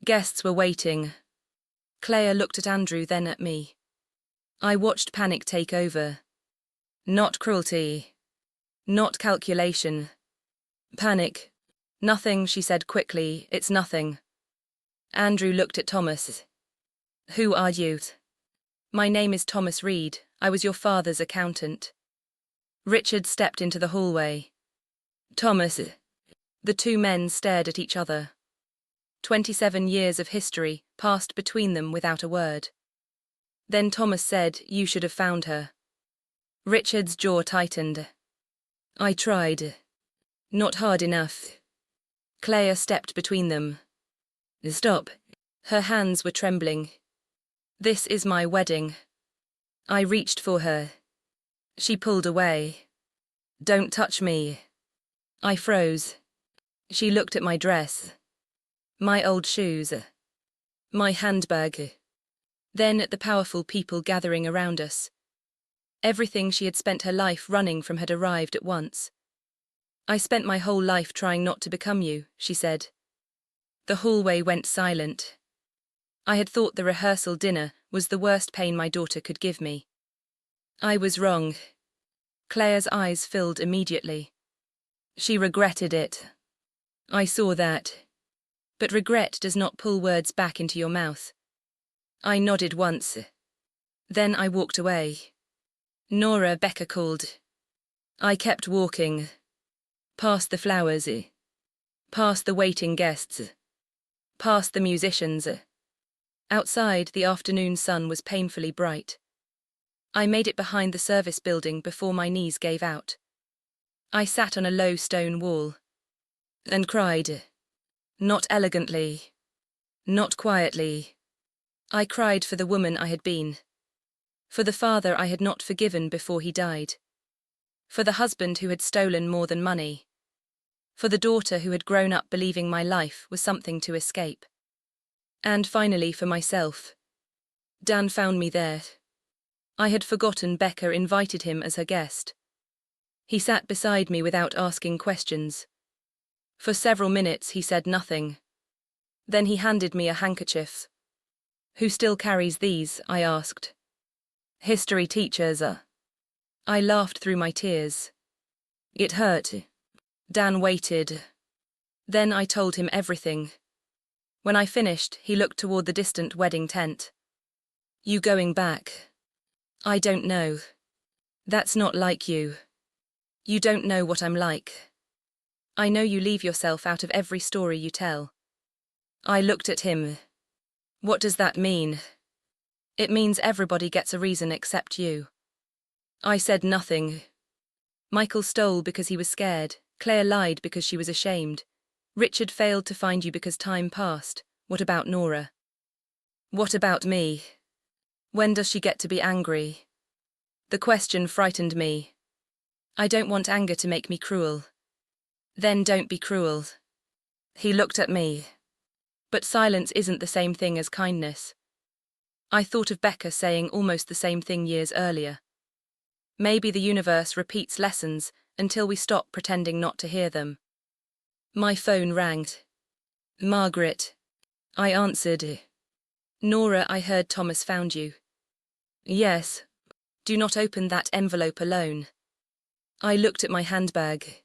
Guests were waiting. Clea looked at Andrew, then at me. I watched panic take over. Not cruelty. Not calculation. Panic. Nothing, she said quickly, it's nothing. Andrew looked at Thomas. Who are you? My name is Thomas Reed, I was your father's accountant. Richard stepped into the hallway. Thomas. The two men stared at each other. 27 years of history passed between them without a word. Then Thomas said, you should have found her. Richard's jaw tightened. I tried. Not hard enough. Clea stepped between them. Stop. Her hands were trembling. This is my wedding. I reached for her. She pulled away. Don't touch me. I froze. She looked at my dress. My old shoes. My handbag. Then at the powerful people gathering around us. Everything she had spent her life running from had arrived at once. I spent my whole life trying not to become you, she said. The hallway went silent. I had thought the rehearsal dinner was the worst pain my daughter could give me. I was wrong. Clea's eyes filled immediately. She regretted it. I saw that. But regret does not pull words back into your mouth. I nodded once. Then I walked away. Nora, Becca called. I kept walking. Past the flowers. Past the waiting guests. Past the musicians. Outside, the afternoon sun was painfully bright. I made it behind the service building before my knees gave out. I sat on a low stone wall. And cried. Not elegantly. Not quietly. I cried for the woman I had been. For the father I had not forgiven before he died. For the husband who had stolen more than money. For the daughter who had grown up believing my life was something to escape. And finally for myself. Dan found me there. I had forgotten Becca invited him as her guest. He sat beside me without asking questions. For several minutes he said nothing. Then he handed me a handkerchief. Who still carries these? I asked. History teachers. I laughed through my tears. It hurt. Dan waited. Then I told him everything. When I finished, he looked toward the distant wedding tent. You going back? I don't know. That's not like you. You don't know what I'm like. I know you leave yourself out of every story you tell. I looked at him. What does that mean? It means everybody gets a reason except you. I said nothing. Michael stole because he was scared. Clea lied because she was ashamed. Richard failed to find you because time passed. What about Nora? What about me? When does she get to be angry? The question frightened me. I don't want anger to make me cruel. Then don't be cruel. He looked at me. But silence isn't the same thing as kindness. I thought of Becca saying almost the same thing years earlier. Maybe the universe repeats lessons until we stop pretending not to hear them. My phone rang. Margaret. I answered. Nora, I heard Thomas found you. Yes. Do not open that envelope alone. I looked at my handbag.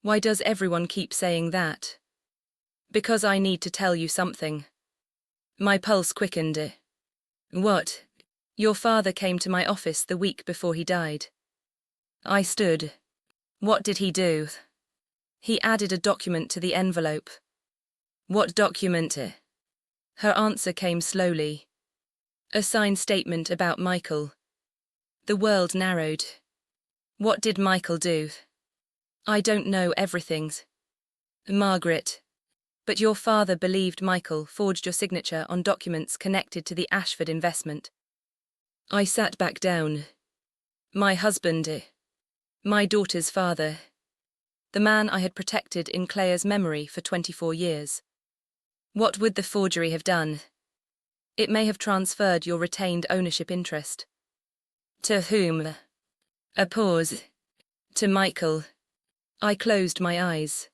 Why does everyone keep saying that? Because I need to tell you something. My pulse quickened. What? Your father came to my office the week before he died. I stood. What did he do? He added a document to the envelope. What document? Her answer came slowly. A signed statement about Michael. The world narrowed. What did Michael do? I don't know everything. Margaret. But your father believed Michael forged your signature on documents connected to the Ashford investment. I sat back down. My husband. My daughter's father. The man I had protected in Claire's memory for 24 years. What would the forgery have done? It may have transferred your retained ownership interest. To whom? A pause. To Michael. I closed my eyes.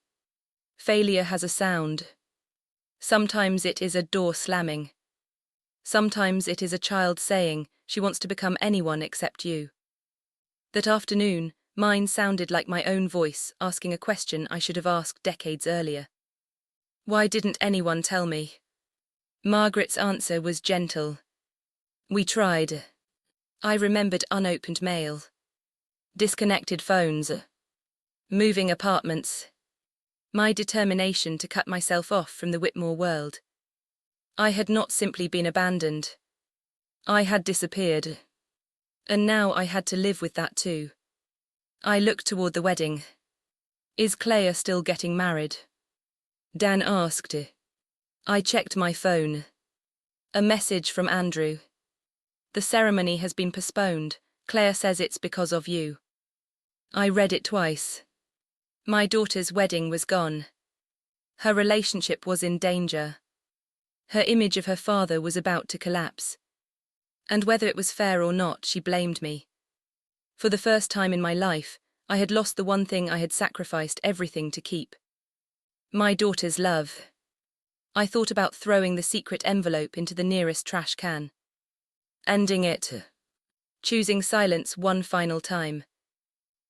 Failure has a sound. Sometimes it is a door slamming. Sometimes it is a child saying she wants to become anyone except you. That afternoon, mine sounded like my own voice asking a question I should have asked decades earlier. Why didn't anyone tell me? Margaret's answer was gentle. We tried. I remembered unopened mail. Disconnected phones. Moving apartments. My determination to cut myself off from the Whitmore world. I had not simply been abandoned. I had disappeared. And now I had to live with that too. I looked toward the wedding. Is Claire still getting married? Dan asked. I checked my phone. A message from Andrew. The ceremony has been postponed. Claire says it's because of you. I read it twice. My daughter's wedding was gone. Her relationship was in danger. Her image of her father was about to collapse. And whether it was fair or not, she blamed me. For the first time in my life, I had lost the one thing I had sacrificed everything to keep. My daughter's love. I thought about throwing the secret envelope into the nearest trash can. Ending it. Choosing silence one final time.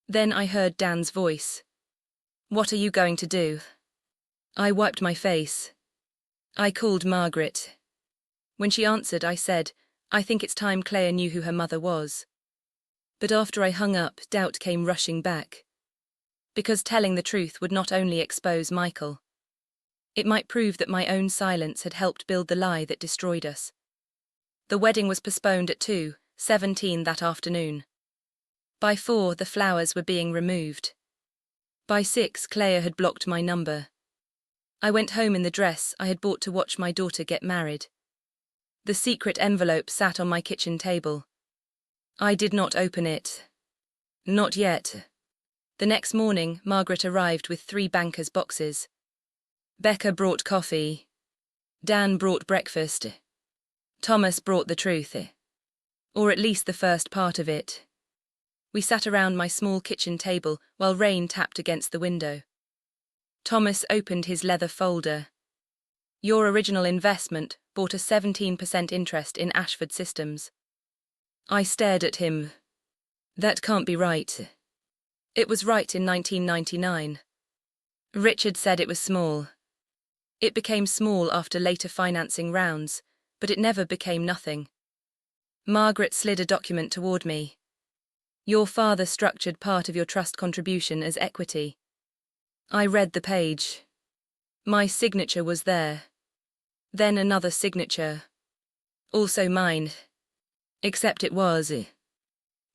Then I heard Dan's voice. What are you going to do? I wiped my face. I called Margaret. When she answered, I said, I think it's time Claire knew who her mother was. But after I hung up, doubt came rushing back. Because telling the truth would not only expose Michael. It might prove that my own silence had helped build the lie that destroyed us. The wedding was postponed at 2:17 that afternoon. By 4, the flowers were being removed. By 6, Claire had blocked my number. I went home in the dress I had bought to watch my daughter get married. The secret envelope sat on my kitchen table. I did not open it. Not yet. The next morning, Margaret arrived with 3 bankers' boxes. Becca brought coffee. Dan brought breakfast. Thomas brought the truth. Or at least the first part of it. We sat around my small kitchen table while rain tapped against the window. Thomas opened his leather folder. Your original investment bought a 17% interest in Ashford Systems. I stared at him. That can't be right. It was right in 1999. Richard said it was small. It became small after later financing rounds, but it never became nothing. Margaret slid a document toward me. Your father structured part of your trust contribution as equity. I read the page. My signature was there. Then another signature. Also mine. Except it was.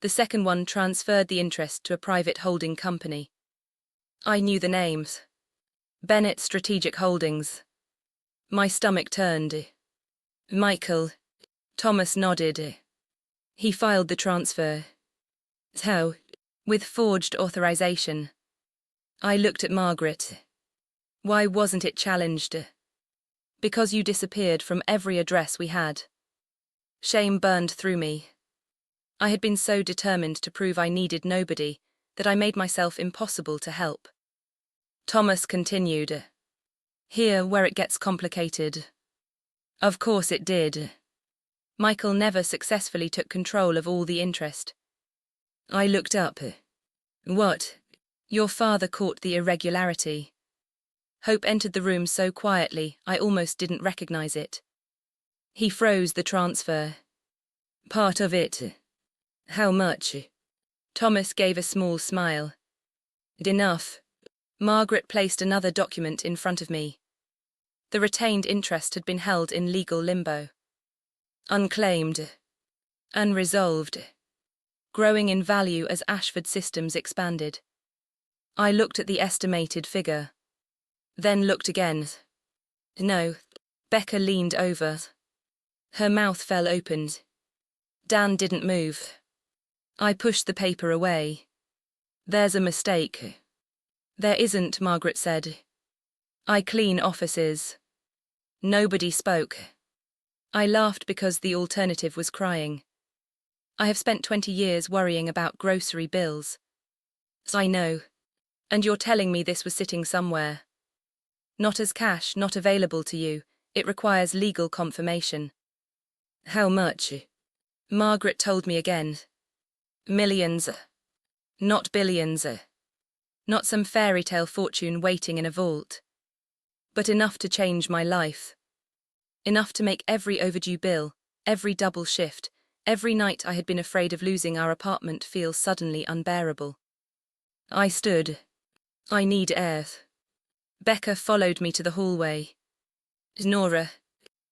The second one transferred the interest to a private holding company. I knew the names. Bennett Strategic Holdings. My stomach turned. Michael. Thomas nodded. He filed the transfer. How? With forged authorization. I looked at Margaret. Why wasn't it challenged? Because you disappeared from every address we had. Shame burned through me. I had been so determined to prove I needed nobody that I made myself impossible to help. Thomas continued. Here where it gets complicated. Of course it did. Michael never successfully took control of all the interest. I looked up. What? Your father caught the irregularity. Hope entered the room so quietly I almost didn't recognize it. He froze the transfer. Part of it. How much? Thomas gave a small smile. Enough. Margaret placed another document in front of me. The retained interest had been held in legal limbo. Unclaimed. Unresolved. Growing in value as Ashford Systems expanded. I looked at the estimated figure. Then looked again. No. Becca leaned over. Her mouth fell open. Dan didn't move. I pushed the paper away. There's a mistake. There isn't, Margaret said. I clean offices. Nobody spoke. I laughed because the alternative was crying. I have spent 20 years worrying about grocery bills. I know. And you're telling me this was sitting somewhere. Not as cash, not available to you. It requires legal confirmation. How much? Margaret told me again. Millions. Not billions. Not some fairy tale fortune waiting in a vault. But enough to change my life. Enough to make every overdue bill, every double shift, every night I had been afraid of losing our apartment feel suddenly unbearable. I stood. I need air. Becca followed me to the hallway. Nora,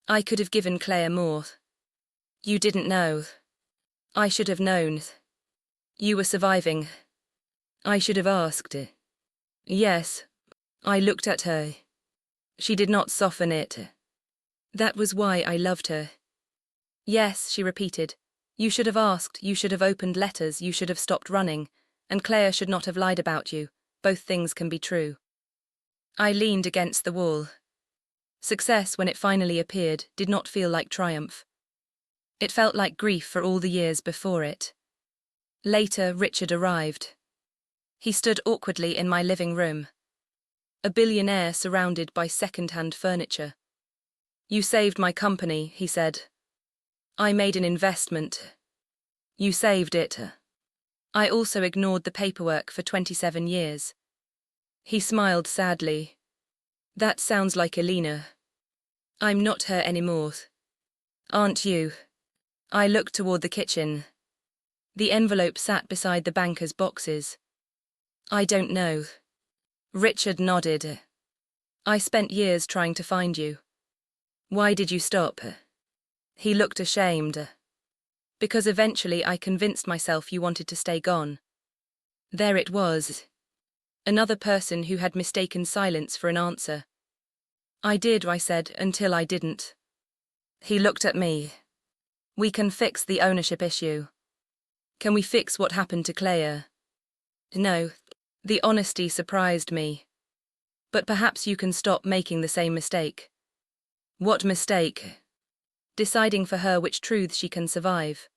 I could have given Claire more. You didn't know. I should have known. You were surviving. I should have asked. Yes. I looked at her. She did not soften it. That was why I loved her. Yes, she repeated. You should have asked, you should have opened letters, you should have stopped running, and Claire should not have lied about you. Both things can be true. I leaned against the wall. Success, when it finally appeared, did not feel like triumph. It felt like grief for all the years before it. Later, Richard arrived. He stood awkwardly in my living room. A billionaire surrounded by second-hand furniture. You saved my company, he said. I made an investment. You saved it. I also ignored the paperwork for 27 years. He smiled sadly. That sounds like Elena. I'm not her anymore. Aren't you? I looked toward the kitchen. The envelope sat beside the banker's boxes. I don't know. Richard nodded. I spent years trying to find you. Why did you stop? He looked ashamed. Because eventually I convinced myself you wanted to stay gone. There it was. Another person who had mistaken silence for an answer. I did, I said, until I didn't. He looked at me. We can fix the ownership issue. Can we fix what happened to Claire? No. The honesty surprised me. But perhaps you can stop making the same mistake. What mistake? Deciding for her which truths she can survive.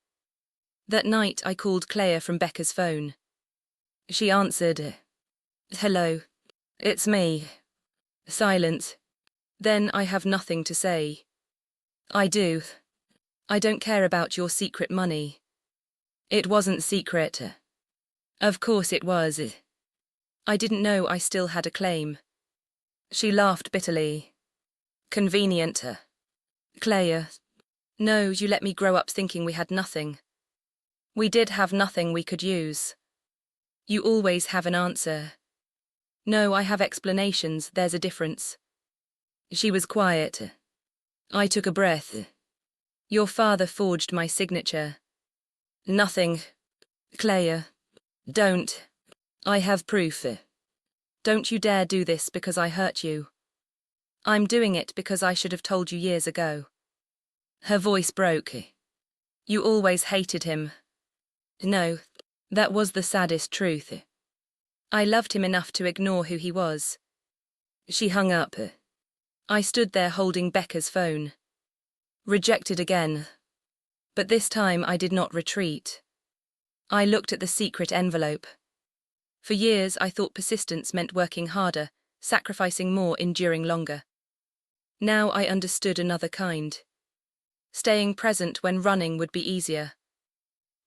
That night I called Claire from Becca's phone. She answered. Hello. It's me. Silence. Then I have nothing to say. I do. I don't care about your secret money. It wasn't secret. Of course it was. I didn't know I still had a claim. She laughed bitterly. Convenient. Claire. No, you let me grow up thinking we had nothing. We did have nothing we could use. You always have an answer. No, I have explanations, there's a difference. She was quiet. I took a breath. Your father forged my signature. Nothing. Claire. Don't. I have proof. Don't you dare do this because I hurt you. I'm doing it because I should have told you years ago. Her voice broke. You always hated him. No, that was the saddest truth. I loved him enough to ignore who he was. She hung up. I stood there holding Becca's phone. Rejected again. But this time I did not retreat. I looked at the secret envelope. For years I thought persistence meant working harder, sacrificing more, enduring longer. Now I understood another kind. Staying present when running would be easier.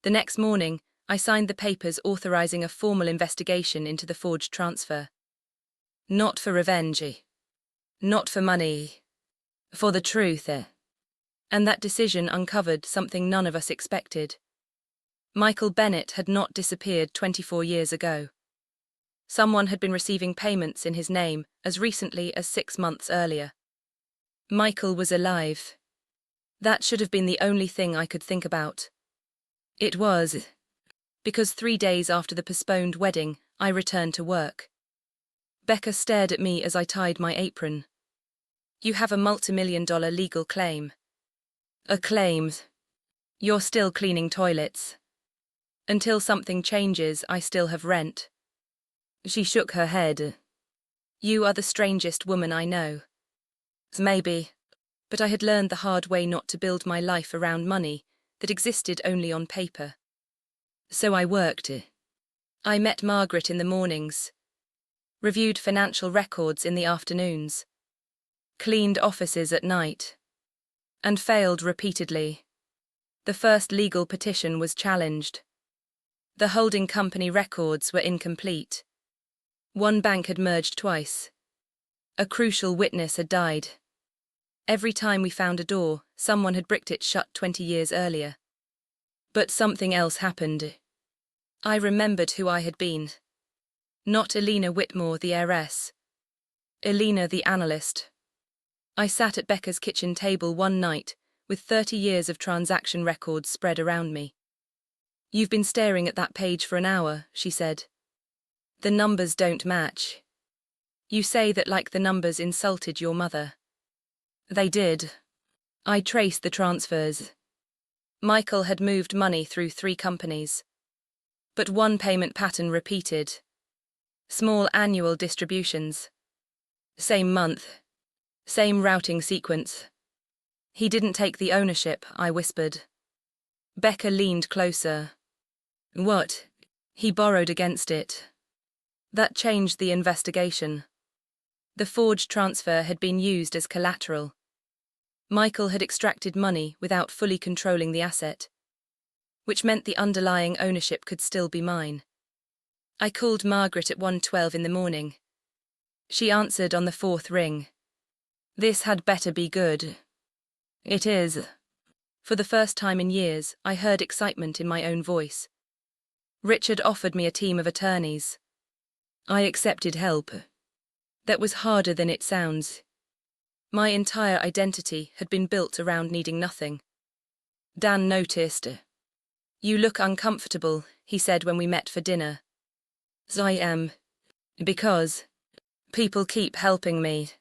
The next morning, I signed the papers authorizing a formal investigation into the forged transfer. Not for revenge. Not for money. For the truth. And that decision uncovered something none of us expected. Michael Bennett had not disappeared 24 years ago. Someone had been receiving payments in his name as recently as 6 months earlier. Michael was alive. That should have been the only thing I could think about. It was, because 3 days after the postponed wedding, I returned to work. Becca stared at me as I tied my apron. You have a multi-million-dollar legal claim. A claim. You're still cleaning toilets. Until something changes, I still have rent. She shook her head. You are the strangest woman I know. Maybe, but I had learned the hard way not to build my life around money that existed only on paper. So I worked. I met Margaret in the mornings, reviewed financial records in the afternoons, cleaned offices at night, and failed repeatedly. The first legal petition was challenged. The holding company records were incomplete. One bank had merged twice. A crucial witness had died. Every time we found a door, someone had bricked it shut 20 years earlier. But something else happened. I remembered who I had been. Not Elena Whitmore, the heiress. Elena, the analyst. I sat at Becca's kitchen table one night, with 30 years of transaction records spread around me. You've been staring at that page for an hour, she said. The numbers don't match. You say that like the numbers insulted your mother. They did. I traced the transfers. Michael had moved money through 3 companies. But one payment pattern repeated. Small annual distributions. Same month. Same routing sequence. He didn't take the ownership, I whispered. Becca leaned closer. What? He borrowed against it. That changed the investigation. The forged transfer had been used as collateral. Michael had extracted money without fully controlling the asset, which meant the underlying ownership could still be mine. I called Margaret at 1:12 in the morning. She answered on the 4th ring. This had better be good. It is. For the first time in years, I heard excitement in my own voice. Richard offered me a team of attorneys. I accepted help. That was harder than it sounds. My entire identity had been built around needing nothing. Dan noticed. You look uncomfortable, he said when we met for dinner. I am. Because people keep helping me.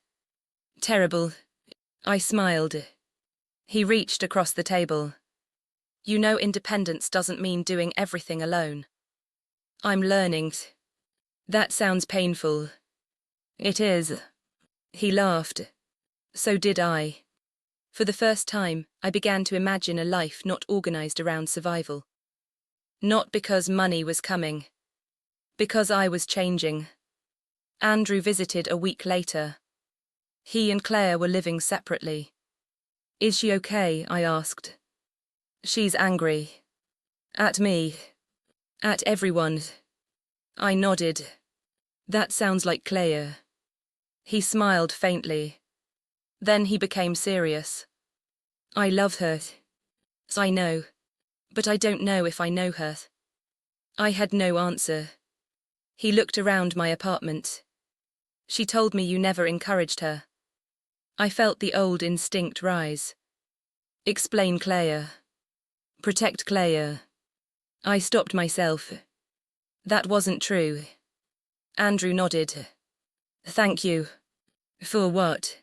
Terrible. I smiled. He reached across the table. You know, independence doesn't mean doing everything alone. I'm learning. That sounds painful. It is. He laughed. So did I. For the first time, I began to imagine a life not organized around survival. Not because money was coming. Because I was changing. Andrew visited a week later. He and Claire were living separately. Is she okay? I asked. She's angry. At me. At everyone. I nodded. That sounds like Claire. He smiled faintly. Then he became serious. I love her. I know. But I don't know if I know her. I had no answer. He looked around my apartment. She told me you never encouraged her. I felt the old instinct rise. Explain Claire. Protect Claire. I stopped myself. That wasn't true. Andrew nodded. Thank you. For what?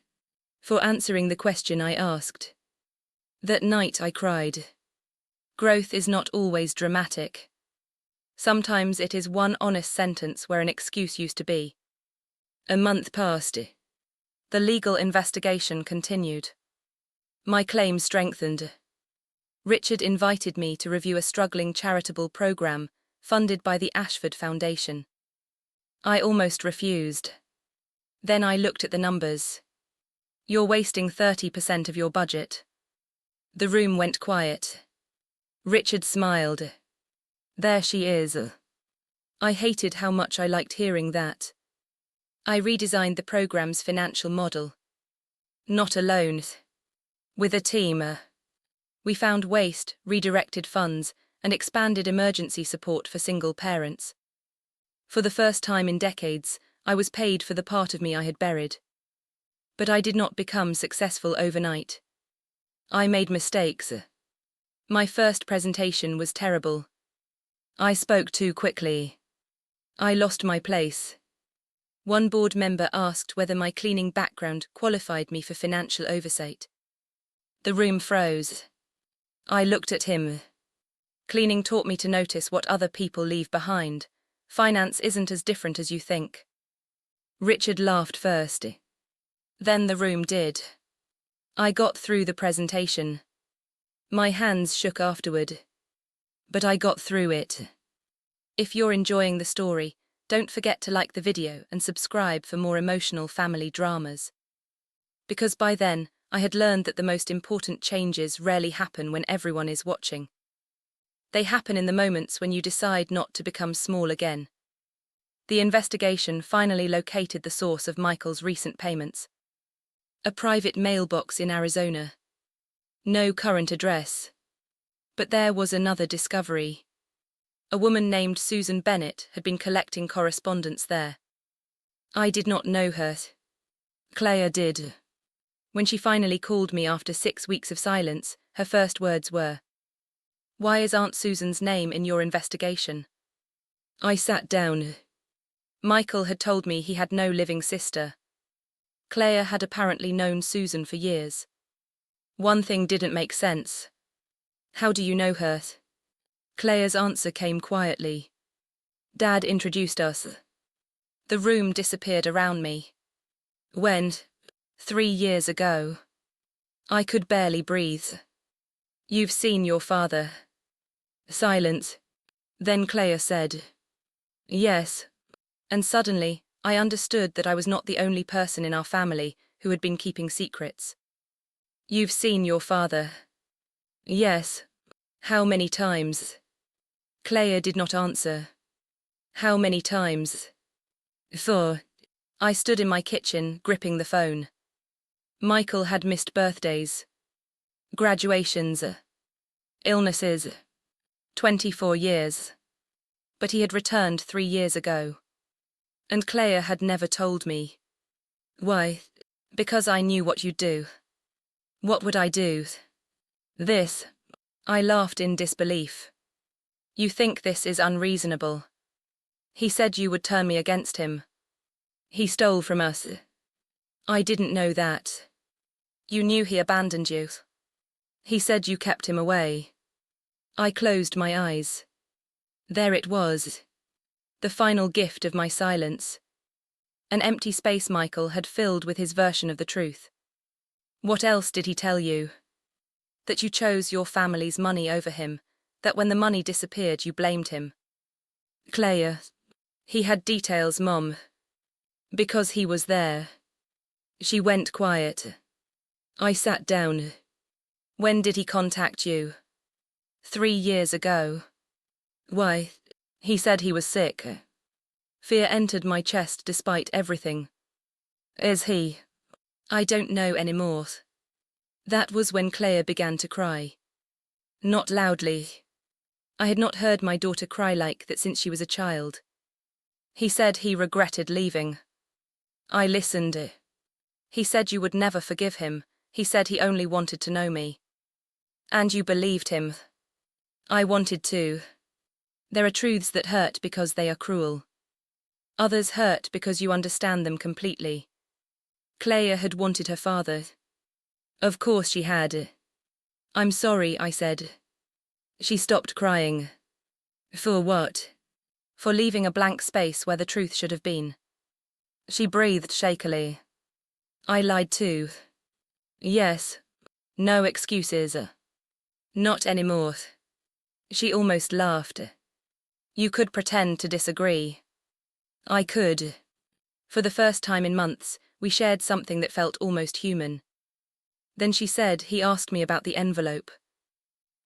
For answering the question I asked. That night I cried. Growth is not always dramatic. Sometimes it is one honest sentence where an excuse used to be. A month passed. The legal investigation continued. My claim strengthened. Richard invited me to review a struggling charitable program funded by the Ashford Foundation. I almost refused. Then I looked at the numbers. You're wasting 30% of your budget. The room went quiet. Richard smiled. There she is. I hated how much I liked hearing that. I redesigned the program's financial model. Not alone. With a team. We found waste, redirected funds, and expanded emergency support for single parents. For the first time in decades, I was paid for the part of me I had buried. But I did not become successful overnight. I made mistakes. My first presentation was terrible. I spoke too quickly. I lost my place. One board member asked whether my cleaning background qualified me for financial oversight. The room froze. I looked at him. Cleaning taught me to notice what other people leave behind. Finance isn't as different as you think. Richard laughed first. Then the room did. I got through the presentation. My hands shook afterward. But I got through it. If you're enjoying the story, don't forget to like the video and subscribe for more emotional family dramas. Because by then, I had learned that the most important changes rarely happen when everyone is watching. They happen in the moments when you decide not to become small again. The investigation finally located the source of Michael's recent payments. A private mailbox in Arizona. No current address. But there was another discovery. A woman named Susan Bennett had been collecting correspondence there. I did not know her. Claire did. When she finally called me after 6 weeks of silence, her first words were, "Why is Aunt Susan's name in your investigation?" I sat down. Michael had told me he had no living sister. Claire had apparently known Susan for years. One thing didn't make sense. How do you know her? Claire's answer came quietly. Dad introduced us. The room disappeared around me. When? 3 years ago. I could barely breathe. You've seen your father. Silence. Then Claire said, "Yes." And suddenly, I understood that I was not the only person in our family who had been keeping secrets. "You've seen your father." "Yes." "How many times?" Claire did not answer. "How many times?" "4." I stood in my kitchen, gripping the phone. Michael had missed birthdays, graduations, illnesses, 24 years. But he had returned 3 years ago. And Claire had never told me. Why? Because I knew what you'd do. What would I do? This. I laughed in disbelief. You think this is unreasonable. He said you would turn me against him. He stole from us. I didn't know that. You knew he abandoned you. He said you kept him away. I closed my eyes. There it was. The final gift of my silence. An empty space Michael had filled with his version of the truth. What else did he tell you? That you chose your family's money over him, that when the money disappeared you blamed him. Claire. He had details, Mom. Because he was there. She went quiet. I sat down. When did he contact you? 3 years ago. Why? He said he was sick. Fear entered my chest despite everything. Is he? I don't know anymore. That was when Claire began to cry. Not loudly. I had not heard my daughter cry like that since she was a child. He said he regretted leaving. I listened. He said you would never forgive him. He said he only wanted to know me. And you believed him. I wanted to. There are truths that hurt because they are cruel. Others hurt because you understand them completely. Clea had wanted her father. Of course she had. I'm sorry, I said. She stopped crying. For what? For leaving a blank space where the truth should have been. She breathed shakily. I lied too. Yes. No excuses. Not anymore. She almost laughed. You could pretend to disagree. I could. For the first time in months, we shared something that felt almost human. Then she said he asked me about the envelope.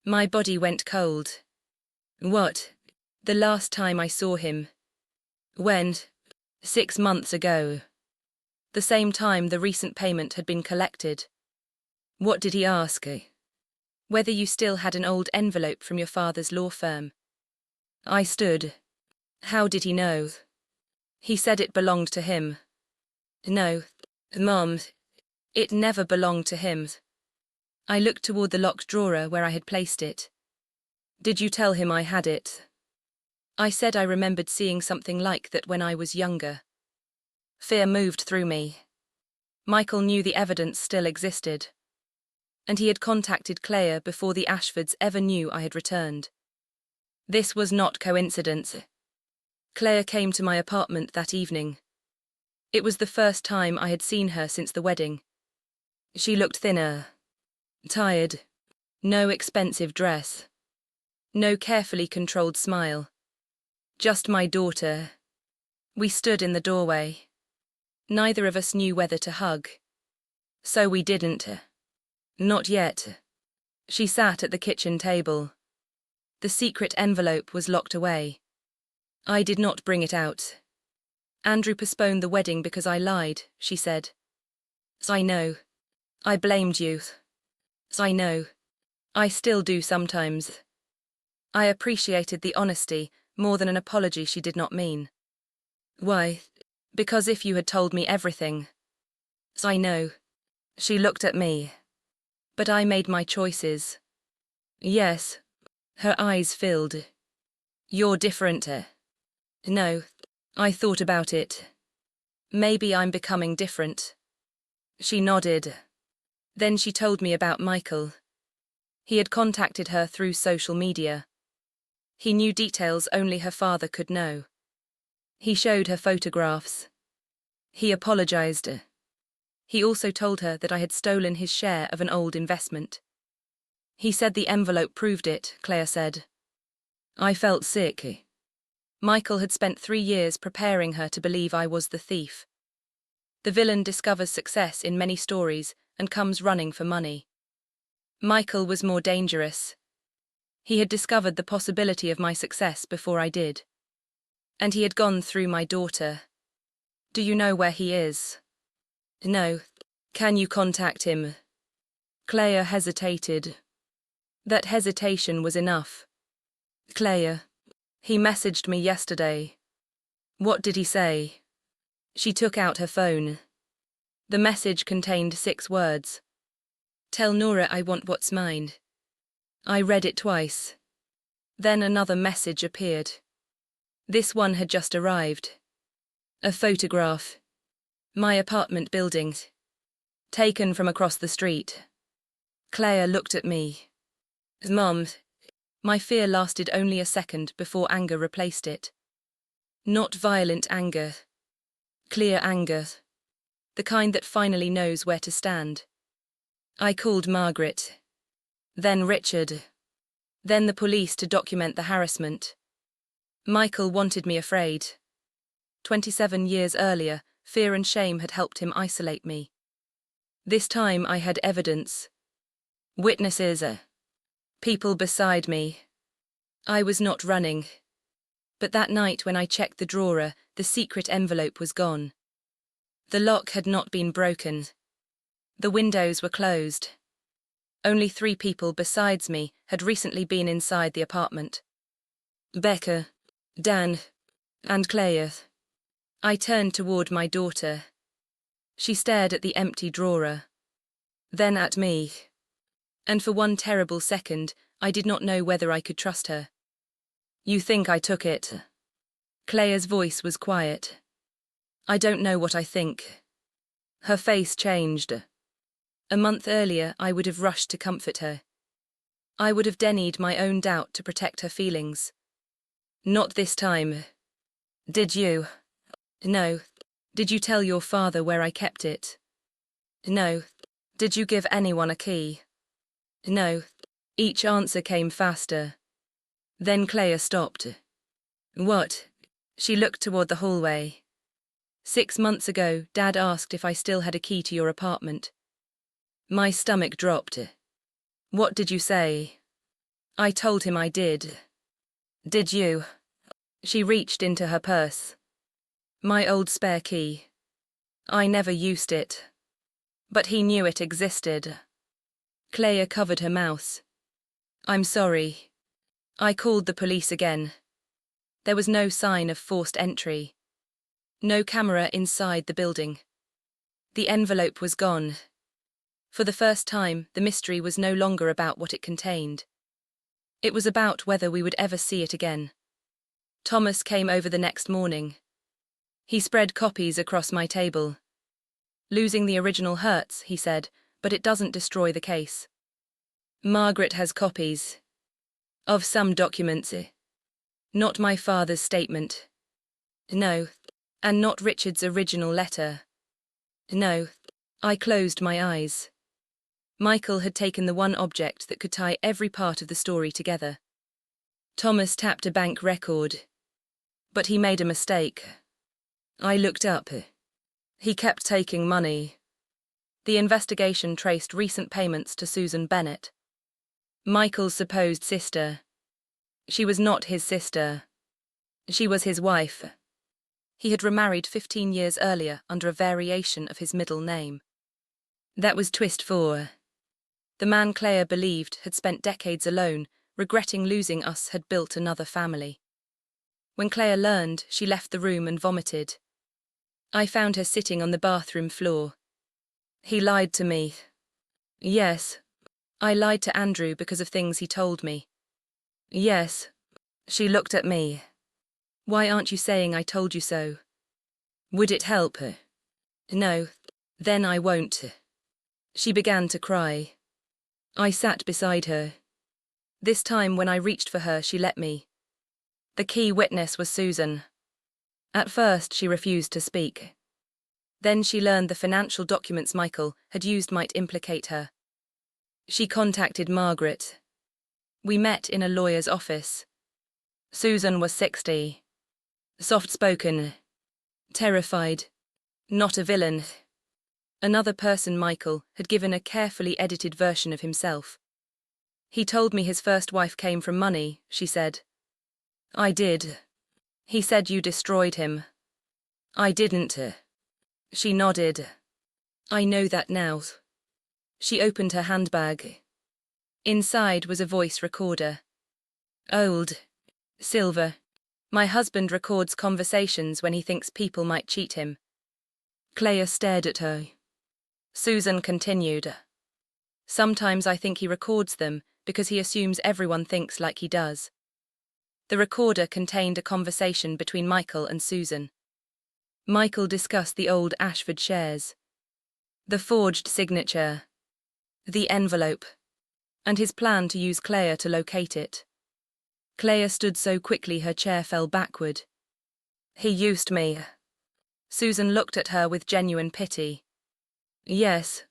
My body went cold. What? The last time I saw him. When? 6 months ago. The same time the recent payment had been collected. What did he ask? Whether you still had an old envelope from your father's law firm. I stood. How did he know? He said it belonged to him. No, Mom, it never belonged to him. I looked toward the locked drawer where I had placed it. Did you tell him I had it? I said I remembered seeing something like that when I was younger. Fear moved through me. Michael knew the evidence still existed. And he had contacted Clea before the Ashfords ever knew I had returned. This was not coincidence. Clea came to my apartment that evening. It was the first time I had seen her since the wedding. She looked thinner. Tired. No expensive dress. No carefully controlled smile. Just my daughter. We stood in the doorway. Neither of us knew whether to hug. So we didn't. Not yet. She sat at the kitchen table. The secret envelope was locked away. I did not bring it out. Andrew postponed the wedding because I lied, she said. I know. I blamed you. I know. I still do sometimes. I appreciated the honesty more than an apology she did not mean. Why? Because if you had told me everything. I know. She looked at me. But I made my choices. Yes. Her eyes filled. You're different. No. I thought about it. Maybe I'm becoming different. She nodded. Then she told me about Michael. He had contacted her through social media. He knew details only her father could know. He showed her photographs. He apologized. He also told her that I had stolen his share of an old investment. He said the envelope proved it, Clea said. I felt sick. Michael had spent 3 years preparing her to believe I was the thief. The villain discovers success in many stories and comes running for money. Michael was more dangerous. He had discovered the possibility of my success before I did. And he had gone through my daughter. Do you know where he is? No. Can you contact him? Clea hesitated. That hesitation was enough. Clea. He messaged me yesterday. What did he say? She took out her phone. The message contained 6 words. Tell Nora I want what's mine. I read it twice. Then another message appeared. This one had just arrived. A photograph. My apartment building. Taken from across the street. Clea looked at me. Mom. My fear lasted only a second before anger replaced it. Not violent anger. Clear anger. The kind that finally knows where to stand. I called Margaret. Then Richard. Then the police to document the harassment. Michael wanted me afraid. 27 years earlier, fear and shame had helped him isolate me. This time I had evidence. Witnesses. People beside me. I was not running. But that night when I checked the drawer, the secret envelope was gone. The lock had not been broken. The windows were closed. Only 3 people besides me had recently been inside the apartment. Becca, Dan, and Clea. I turned toward my daughter. She stared at the empty drawer. Then at me. And for one terrible second, I did not know whether I could trust her. You think I took it? Clea's voice was quiet. I don't know what I think. Her face changed. A month earlier, I would have rushed to comfort her. I would have denied my own doubt to protect her feelings. Not this time. Did you? No. Did you tell your father where I kept it? No. Did you give anyone a key? No. Each answer came faster. Then Clea stopped. What? She looked toward the hallway. 6 months ago, Dad asked if I still had a key to your apartment. My stomach dropped. What did you say? I told him I did. Did you? She reached into her purse. My old spare key. I never used it. But he knew it existed. Clea covered her mouth. I'm sorry. I called the police again. There was no sign of forced entry. No camera inside the building. The envelope was gone. For the first time, the mystery was no longer about what it contained. It was about whether we would ever see it again. Thomas came over the next morning. He spread copies across my table. Losing the original hurts, he said, but it doesn't destroy the case. Margaret has copies. Of some documents. Not my father's statement. No. And not Richard's original letter. No. I closed my eyes. Michael had taken the one object that could tie every part of the story together. Thomas tapped a bank record. But he made a mistake. I looked up. He kept taking money. The investigation traced recent payments to Susan Bennett, Michael's supposed sister. She was not his sister. She was his wife. He had remarried 15 years earlier under a variation of his middle name. That was twist 4. The man Clea believed had spent decades alone, regretting losing us, had built another family. When Clea learned, she left the room and vomited. I found her sitting on the bathroom floor. He lied to me. Yes. I lied to Andrew because of things he told me. Yes. She looked at me. Why aren't you saying I told you so? Would it help? No. Then I won't. She began to cry. I sat beside her. This time when I reached for her, she let me. The key witness was Susan. At first, she refused to speak. Then she learned the financial documents Michael had used might implicate her. She contacted Margaret. We met in a lawyer's office. Susan was 60. Soft-spoken. Terrified. Not a villain. Another person, Michael, had given a carefully edited version of himself. He told me his first wife came from money, she said. I did. He said you destroyed him. I didn't. She nodded. I know that now. She opened her handbag. Inside was a voice recorder. Old. Silver. My husband records conversations when he thinks people might cheat him. Clea stared at her. Susan continued. Sometimes I think he records them because he assumes everyone thinks like he does. The recorder contained a conversation between Michael and Susan. Michael discussed the old Ashford shares, the forged signature, the envelope, and his plan to use Clea to locate it. Clea stood so quickly her chair fell backward. He used me. Susan looked at her with genuine pity. Yes,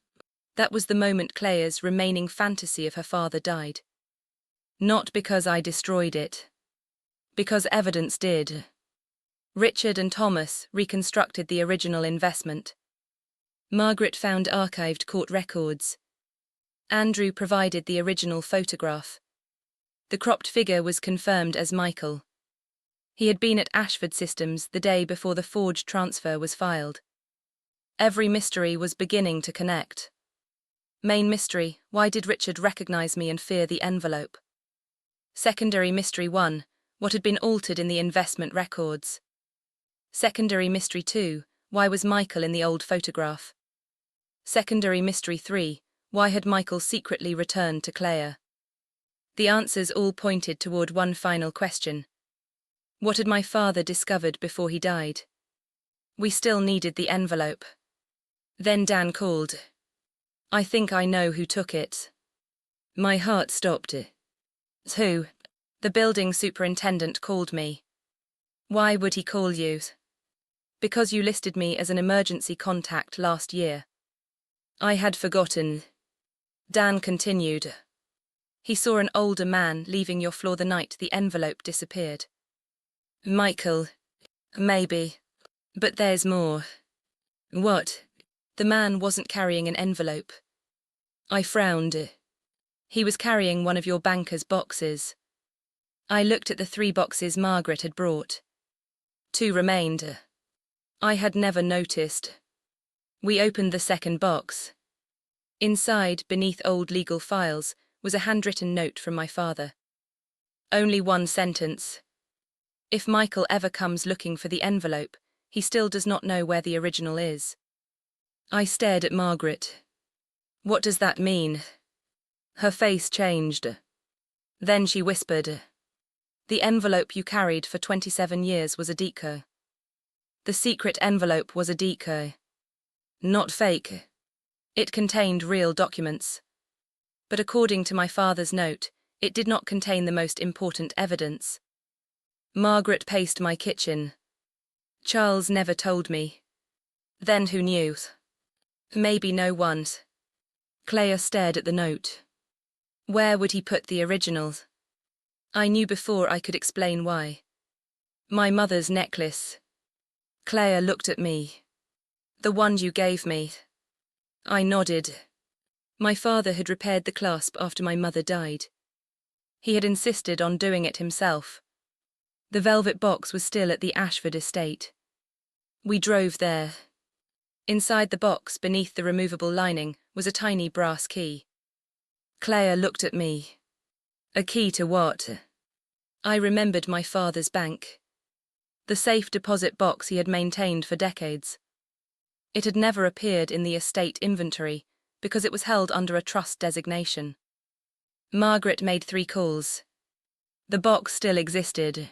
that was the moment Clea's remaining fantasy of her father died. Not because I destroyed it. Because evidence did. Richard and Thomas reconstructed the original investment. Margaret found archived court records. Andrew provided the original photograph. The cropped figure was confirmed as Michael. He had been at Ashford Systems the day before the forged transfer was filed. Every mystery was beginning to connect. Main mystery, why did Richard recognize me and fear the envelope? Secondary mystery 1, what had been altered in the investment records? Secondary mystery 2, why was Michael in the old photograph? Secondary mystery 3, why had Michael secretly returned to Clea? The answers all pointed toward one final question. What had my father discovered before he died? We still needed the envelope. Then Dan called. I think I know who took it. My heart stopped. Who? The building superintendent called me. Why would he call you? Because you listed me as an emergency contact last year. I had forgotten. Dan continued. He saw an older man leaving your floor the night the envelope disappeared. Michael. Maybe. But there's more. What? The man wasn't carrying an envelope. I frowned. He was carrying one of your banker's boxes. I looked at the 3 boxes Margaret had brought. 2 remained. I had never noticed. We opened the second box. Inside, beneath old legal files, was a handwritten note from my father. Only 1 sentence. If Michael ever comes looking for the envelope, he still does not know where the original is. I stared at Margaret. What does that mean? Her face changed. Then she whispered. The envelope you carried for 27 years was a decoy. The secret envelope was a decoy. Not fake. It contained real documents. But according to my father's note, it did not contain the most important evidence. Margaret paced my kitchen. Charles never told me. Then who knew? Maybe no one. Claire stared at the note. Where would he put the original? I knew before I could explain why. My mother's necklace. Claire looked at me. The one you gave me. I nodded. My father had repaired the clasp after my mother died. He had insisted on doing it himself. The velvet box was still at the Ashford estate. We drove there. Inside the box, beneath the removable lining, was a tiny brass key. Claire looked at me. A key to what? I remembered my father's bank. The safe deposit box he had maintained for decades. It had never appeared in the estate inventory because it was held under a trust designation. Margaret made 3 calls. The box still existed.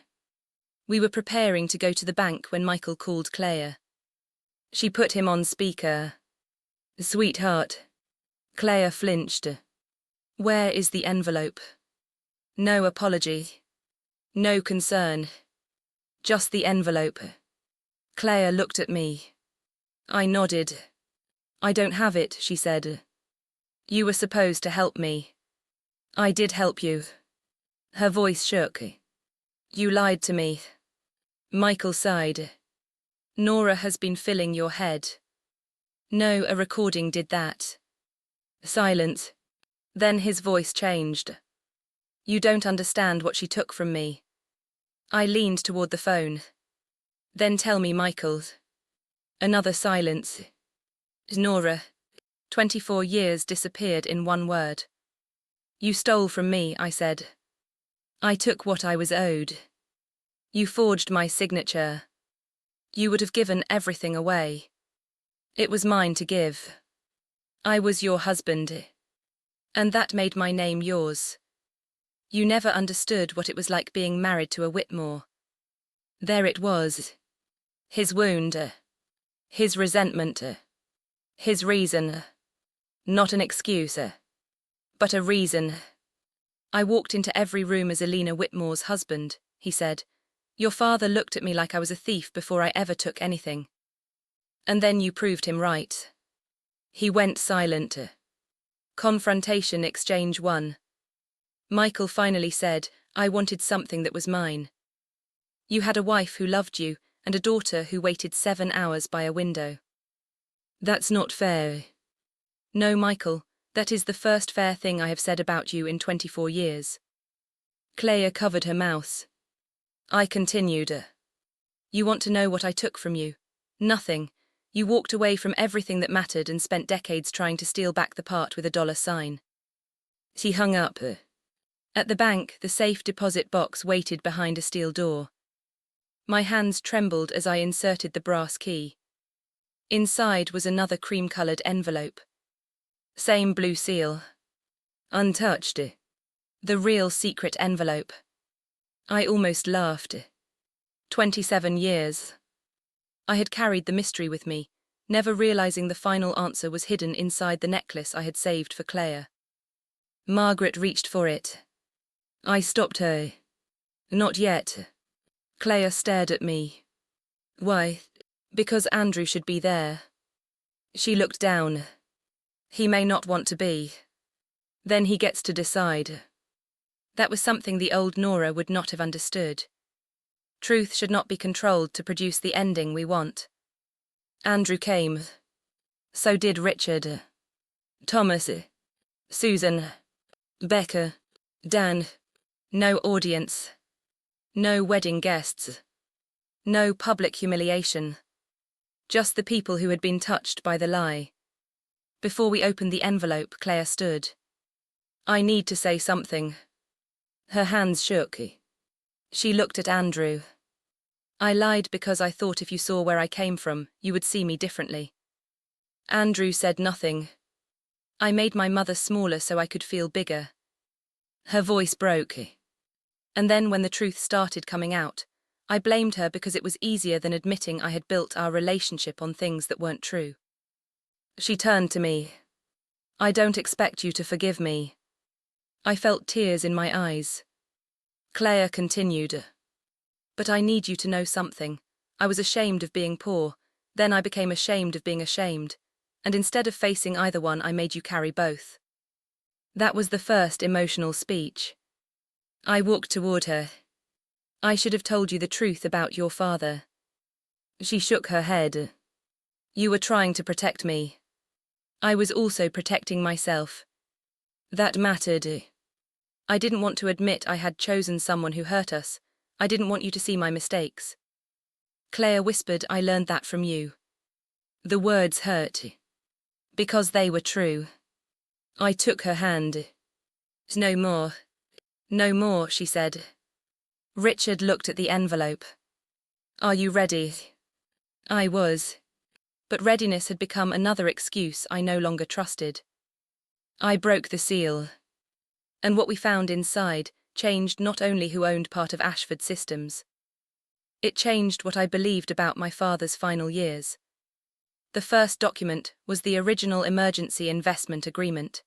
We were preparing to go to the bank when Michael called Claire. She put him on speaker. Sweetheart. Claire flinched. Where is the envelope? No apology. No concern. Just the envelope. Claire looked at me. I nodded. I don't have it, she said. You were supposed to help me. I did help you. Her voice shook. You lied to me. Michael sighed. Nora has been filling your head. No, a recording did that. Silence. Then his voice changed. You don't understand what she took from me. I leaned toward the phone. Then tell me, Michael. Another silence. Nora. 24 years disappeared in 1 word. You stole from me, I said. I took what I was owed. You forged my signature. You would have given everything away. It was mine to give. I was your husband. And that made my name yours. You never understood what it was like being married to a Whitmore. There it was. His wound. His resentment. His reason. Not an excuse, but a reason. I walked into every room as Alina Whitmore's husband, he said. Your father looked at me like I was a thief before I ever took anything. And then you proved him right. He went silent. Confrontation exchange 1. Michael finally said, I wanted something that was mine. You had a wife who loved you and a daughter who waited 7 hours by a window. That's not fair. No, Michael, that is the first fair thing I have said about you in 24 years. Claire covered her mouth. I continued. You want to know what I took from you? Nothing. You walked away from everything that mattered and spent decades trying to steal back the part with a dollar sign. He hung up. At the bank, the safe deposit box waited behind a steel door. My hands trembled as I inserted the brass key. Inside was another cream-colored envelope. Same blue seal. Untouched. The real secret envelope. I almost laughed. 27 years. I had carried the mystery with me, never realizing the final answer was hidden inside the necklace I had saved for Claire. Margaret reached for it. I stopped her. Not yet. Claire stared at me. Why? Because Andrew should be there. She looked down. He may not want to be. Then he gets to decide. That was something the old Nora would not have understood. Truth should not be controlled to produce the ending we want. Andrew came. So did Richard. Thomas. Susan. Becca. Dan. No audience. No wedding guests. No public humiliation. Just the people who had been touched by the lie. Before we opened the envelope, Claire stood. I need to say something. Her hands shook. She looked at Andrew. I lied because I thought if you saw where I came from, you would see me differently. Andrew said nothing. I made my mother smaller so I could feel bigger. Her voice broke. And then when the truth started coming out, I blamed her because it was easier than admitting I had built our relationship on things that weren't true. She turned to me. I don't expect you to forgive me. I felt tears in my eyes. Claire continued. But I need you to know something. I was ashamed of being poor, then I became ashamed of being ashamed, and instead of facing either one, I made you carry both. That was the first emotional speech. I walked toward her. I should have told you the truth about your father. She shook her head. You were trying to protect me. I was also protecting myself. That mattered. I didn't want to admit I had chosen someone who hurt us. I didn't want you to see my mistakes. Claire whispered, I learned that from you. The words hurt. Because they were true. I took her hand. No more. No more, she said. Richard looked at the envelope. Are you ready? I was. But readiness had become another excuse I no longer trusted. I broke the seal. And what we found inside changed not only who owned part of Ashford Systems. It changed what I believed about my father's final years. The first document was the original emergency investment agreement.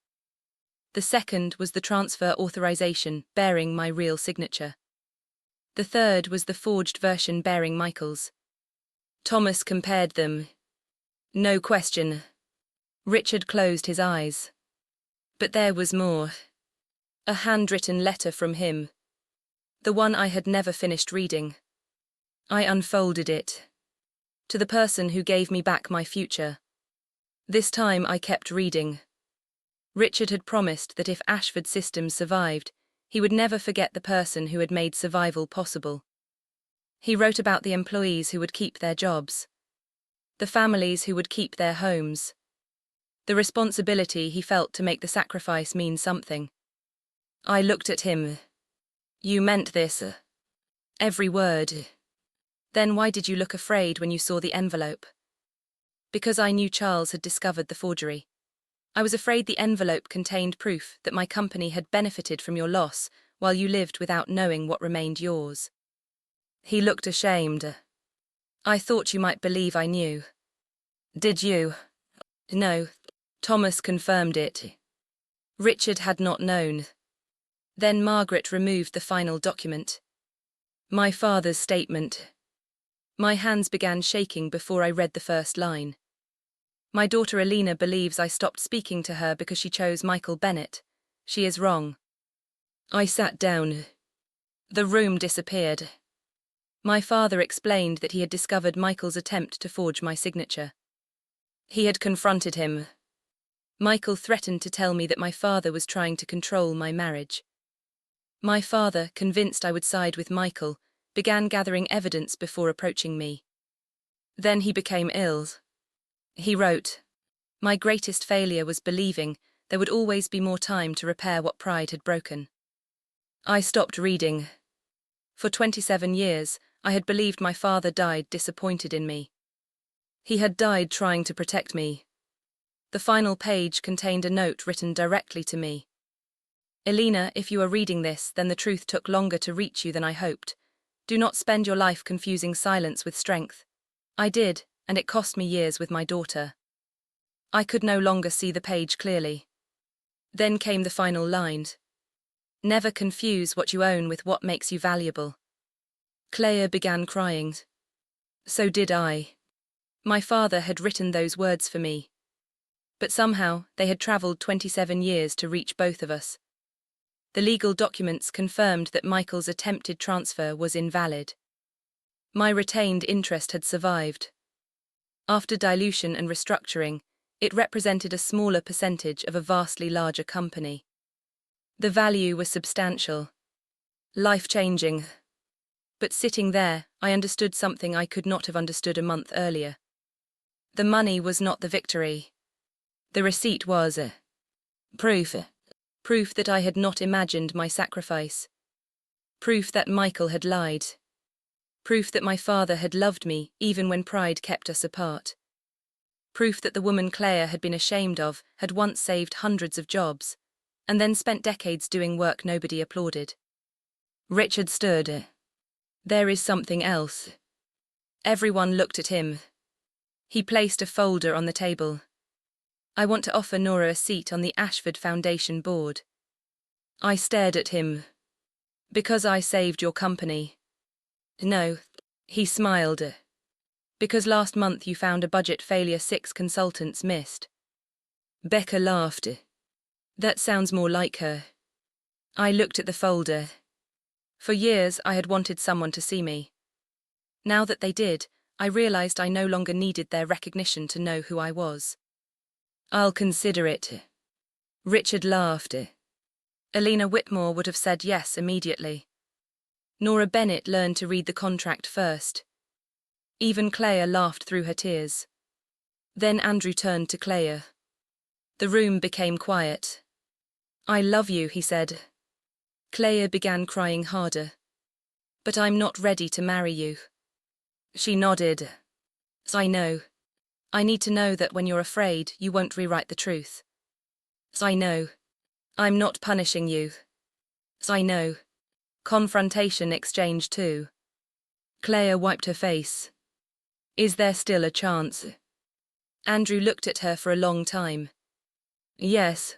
The second was the transfer authorization bearing my real signature. The third was the forged version bearing Michael's. Thomas compared them. No question. Richard closed his eyes. But there was more. A handwritten letter from him. The one I had never finished reading. I unfolded it. To the person who gave me back my future. This time I kept reading. Richard had promised that if Ashford Systems survived, he would never forget the person who had made survival possible. He wrote about the employees who would keep their jobs. The families who would keep their homes. The responsibility he felt to make the sacrifice mean something. I looked at him. You meant this. Every word. Then why did you look afraid when you saw the envelope? Because I knew Charles had discovered the forgery. I was afraid the envelope contained proof that my company had benefited from your loss while you lived without knowing what remained yours. He looked ashamed. I thought you might believe I knew. Did you? No. Thomas confirmed it. Richard had not known. Then Margaret removed the final document. My father's statement. My hands began shaking before I read the first line. My daughter Alina believes I stopped speaking to her because she chose Michael Bennett. She is wrong. I sat down. The room disappeared. My father explained that he had discovered Michael's attempt to forge my signature. He had confronted him. Michael threatened to tell me that my father was trying to control my marriage. My father, convinced I would side with Michael, began gathering evidence before approaching me. Then he became ill. He wrote, my greatest failure was believing there would always be more time to repair what pride had broken. I stopped reading. For 27 years, I had believed my father died disappointed in me. He had died trying to protect me. The final page contained a note written directly to me. Alina, if you are reading this, then the truth took longer to reach you than I hoped. Do not spend your life confusing silence with strength. I did, and it cost me years with my daughter. I could no longer see the page clearly. Then came the final line. Never confuse what you own with what makes you valuable. Claire began crying. So did I. My father had written those words for me. But somehow, they had travelled 27 years to reach both of us. The legal documents confirmed that Michael's attempted transfer was invalid. My retained interest had survived. After dilution and restructuring, it represented a smaller percentage of a vastly larger company. The value was substantial. Life-changing. But sitting there, I understood something I could not have understood a month earlier. The money was not the victory. The receipt was proof. Proof that I had not imagined my sacrifice. Proof that Michael had lied. Proof that my father had loved me even when pride kept us apart. Proof that the woman Claire had been ashamed of had once saved hundreds of jobs, and then spent decades doing work nobody applauded. Richard stood. There is something else. Everyone looked at him. He placed a folder on the table. I want to offer Nora a seat on the Ashford Foundation board. I stared at him. Because I saved your company. No, he smiled. Because last month you found a budget failure 6 consultants missed. Becca laughed. That sounds more like her. I looked at the folder. For years I had wanted someone to see me. Now that they did, I realized I no longer needed their recognition to know who I was. I'll consider it. Richard laughed. Alina Whitmore would have said yes immediately. Nora Bennett learned to read the contract first. Even Claire laughed through her tears. Then Andrew turned to Claire. The room became quiet. I love you, he said. Claire began crying harder. But I'm not ready to marry you. She nodded. I know. I need to know that when you're afraid, you won't rewrite the truth. I know. I'm not punishing you. I know. Confrontation exchange too. Claire wiped her face. Is there still a chance? Andrew looked at her for a long time. Yes.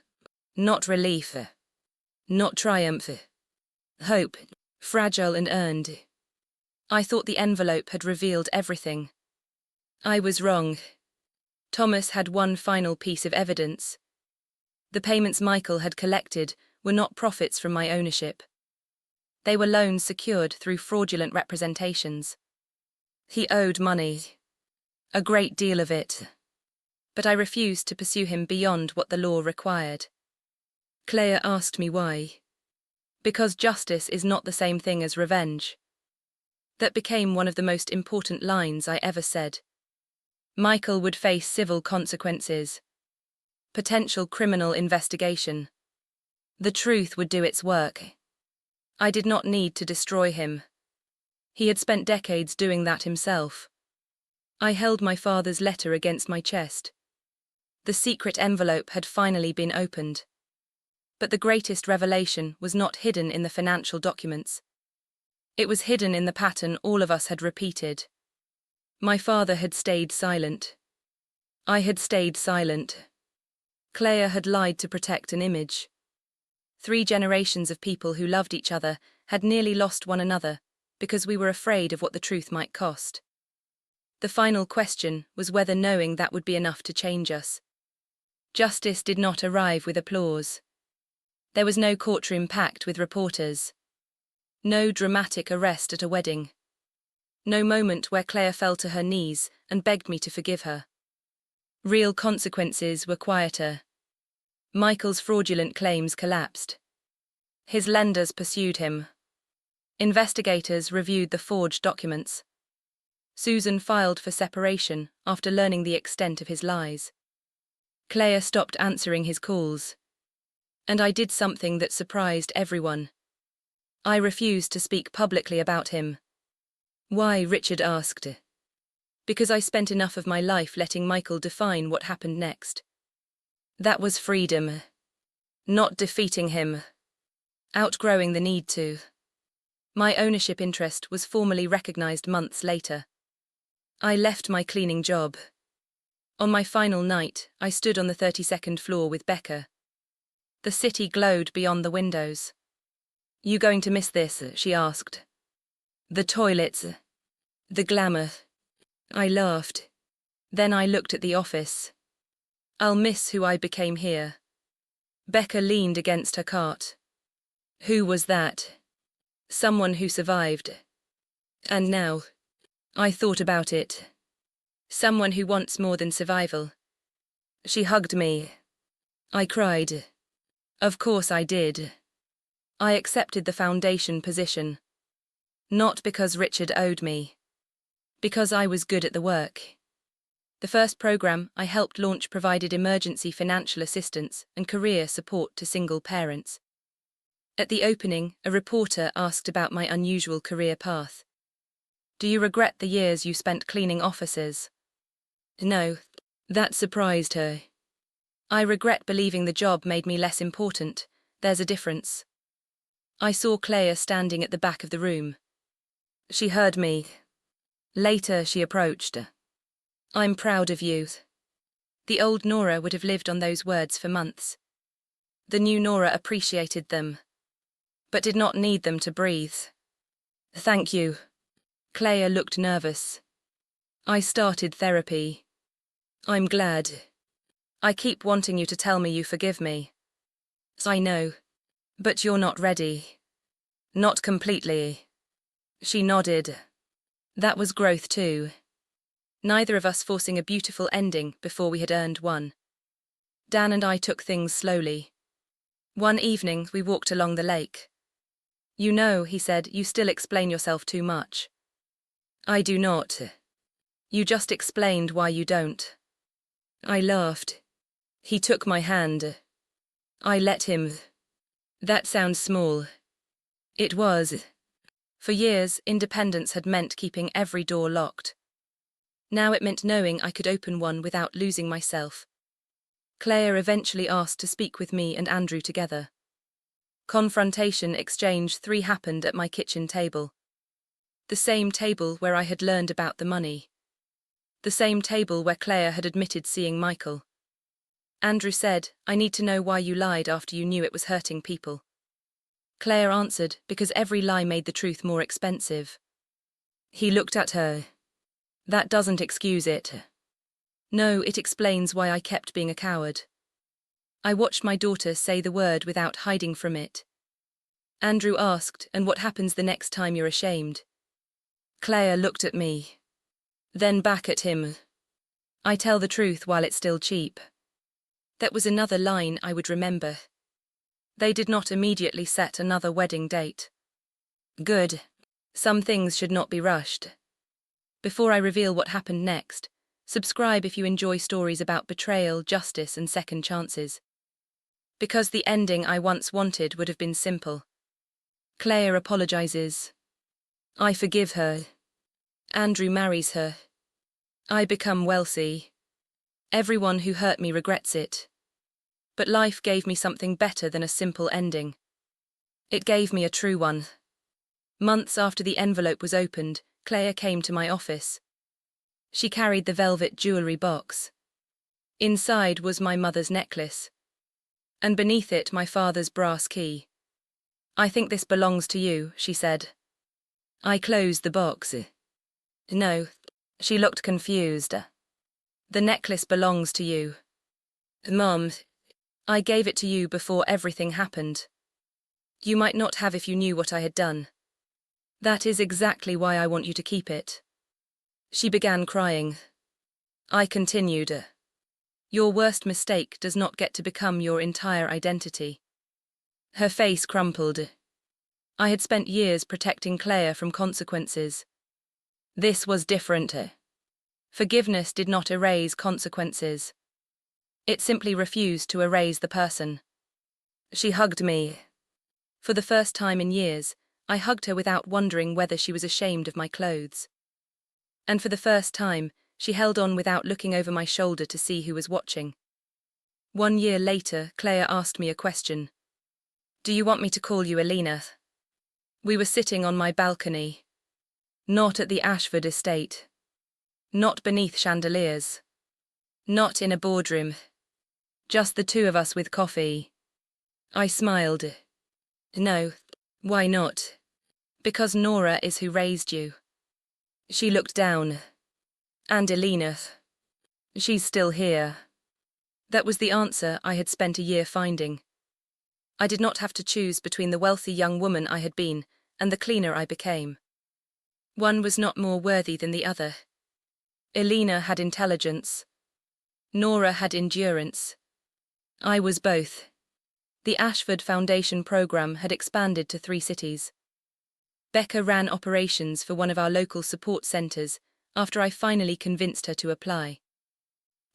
Not relief. Not triumph. Hope. Fragile and earned. I thought the envelope had revealed everything. I was wrong. Thomas had one final piece of evidence. The payments Michael had collected were not profits from my ownership. They were loans secured through fraudulent representations. He owed money. A great deal of it. But I refused to pursue him beyond what the law required. Claire asked me why. Because justice is not the same thing as revenge. That became one of the most important lines I ever said. Michael would face civil consequences. Potential criminal investigation. The truth would do its work. I did not need to destroy him. He had spent decades doing that himself. I held my father's letter against my chest. The secret envelope had finally been opened. But the greatest revelation was not hidden in the financial documents. It was hidden in the pattern all of us had repeated. My father had stayed silent. I had stayed silent. Claire had lied to protect an image. 3 generations of people who loved each other had nearly lost one another because we were afraid of what the truth might cost. The final question was whether knowing that would be enough to change us. Justice did not arrive with applause. There was no courtroom packed with reporters. No dramatic arrest at a wedding. No moment where Claire fell to her knees and begged me to forgive her. Real consequences were quieter. Michael's fraudulent claims collapsed. His lenders pursued him. Investigators reviewed the forged documents. Susan filed for separation after learning the extent of his lies. Claire stopped answering his calls. And I did something that surprised everyone. I refused to speak publicly about him. Why? Richard asked. Because I spent enough of my life letting Michael define what happened next. That was freedom. Not defeating him. Outgrowing the need to. My ownership interest was formally recognized months later. I left my cleaning job. On my final night, I stood on the 32nd floor with Becca. The city glowed beyond the windows. "You going to miss this?" she asked. "The toilets. The glamour." I laughed. Then I looked at the office. "I'll miss who I became here." Becca leaned against her cart. "Who was that?" "Someone who survived. And now." I thought about it. "Someone who wants more than survival." She hugged me. I cried. Of course I did. I accepted the foundation position. Not because Richard owed me. Because I was good at the work. The first program I helped launch provided emergency financial assistance and career support to single parents. At the opening, a reporter asked about my unusual career path. "Do you regret the years you spent cleaning offices?" No. That surprised her. "I regret believing the job made me less important. There's a difference." I saw Claire standing at the back of the room. She heard me. Later she approached. "I'm proud of you." The old Nora would have lived on those words for months. The new Nora appreciated them, but did not need them to breathe. "Thank you." Claire looked nervous. "I started therapy." "I'm glad. I keep wanting you to tell me you forgive me." "I know. But you're not ready." "Not completely." She nodded. That was growth too. Neither of us forcing a beautiful ending before we had earned one. Dan and I took things slowly. One evening we walked along the lake. "You know," he said, "you still explain yourself too much." "I do not." "You just explained why you don't." I laughed. He took my hand. I let him. That sounds small. It was. For years, independence had meant keeping every door locked. Now it meant knowing I could open one without losing myself. Claire eventually asked to speak with me and Andrew together. Confrontation exchange 3 happened at my kitchen table. The same table where I had learned about the money. The same table where Claire had admitted seeing Michael. Andrew said, "I need to know why you lied after you knew it was hurting people." Claire answered, "Because every lie made the truth more expensive." He looked at her. "That doesn't excuse it." "No, it explains why I kept being a coward." I watched my daughter say the word without hiding from it. Andrew asked, "And what happens the next time you're ashamed?" Claire looked at me. Then back at him. "I tell the truth while it's still cheap." That was another line I would remember. They did not immediately set another wedding date. Good. Some things should not be rushed. Before I reveal what happened next, subscribe if you enjoy stories about betrayal, justice, and second chances. Because the ending I once wanted would have been simple. Claire apologizes. I forgive her. Andrew marries her. I become wealthy. Everyone who hurt me regrets it. But life gave me something better than a simple ending. It gave me a true one. Months after the envelope was opened, Claire came to my office. She carried the velvet jewelry box. Inside was my mother's necklace. And beneath it my father's brass key. "I think this belongs to you," she said. I closed the box. "No." She looked confused. "The necklace belongs to you." "Mom, I gave it to you before everything happened. You might not have if you knew what I had done. That is exactly why I want you to keep it." She began crying. I continued. "Your worst mistake does not get to become your entire identity." Her face crumpled. I had spent years protecting Claire from consequences. This was different. Forgiveness did not erase consequences. It simply refused to erase the person. She hugged me. For the first time in years, I hugged her without wondering whether she was ashamed of my clothes. And for the first time, she held on without looking over my shoulder to see who was watching. 1 year later, Claire asked me a question. "Do you want me to call you Alina?" We were sitting on my balcony. Not at the Ashford estate. Not beneath chandeliers. Not in a boardroom. Just the two of us with coffee. I smiled. No. Why not? Because Nora is who raised you. She looked down. And Elena. She's still here. That was the answer I had spent a year finding. I did not have to choose between the wealthy young woman I had been and the cleaner I became. One was not more worthy than the other. Elena had intelligence. Nora had endurance. I was both. The Ashford Foundation program had expanded to 3 cities. Becca ran operations for one of our local support centers after I finally convinced her to apply.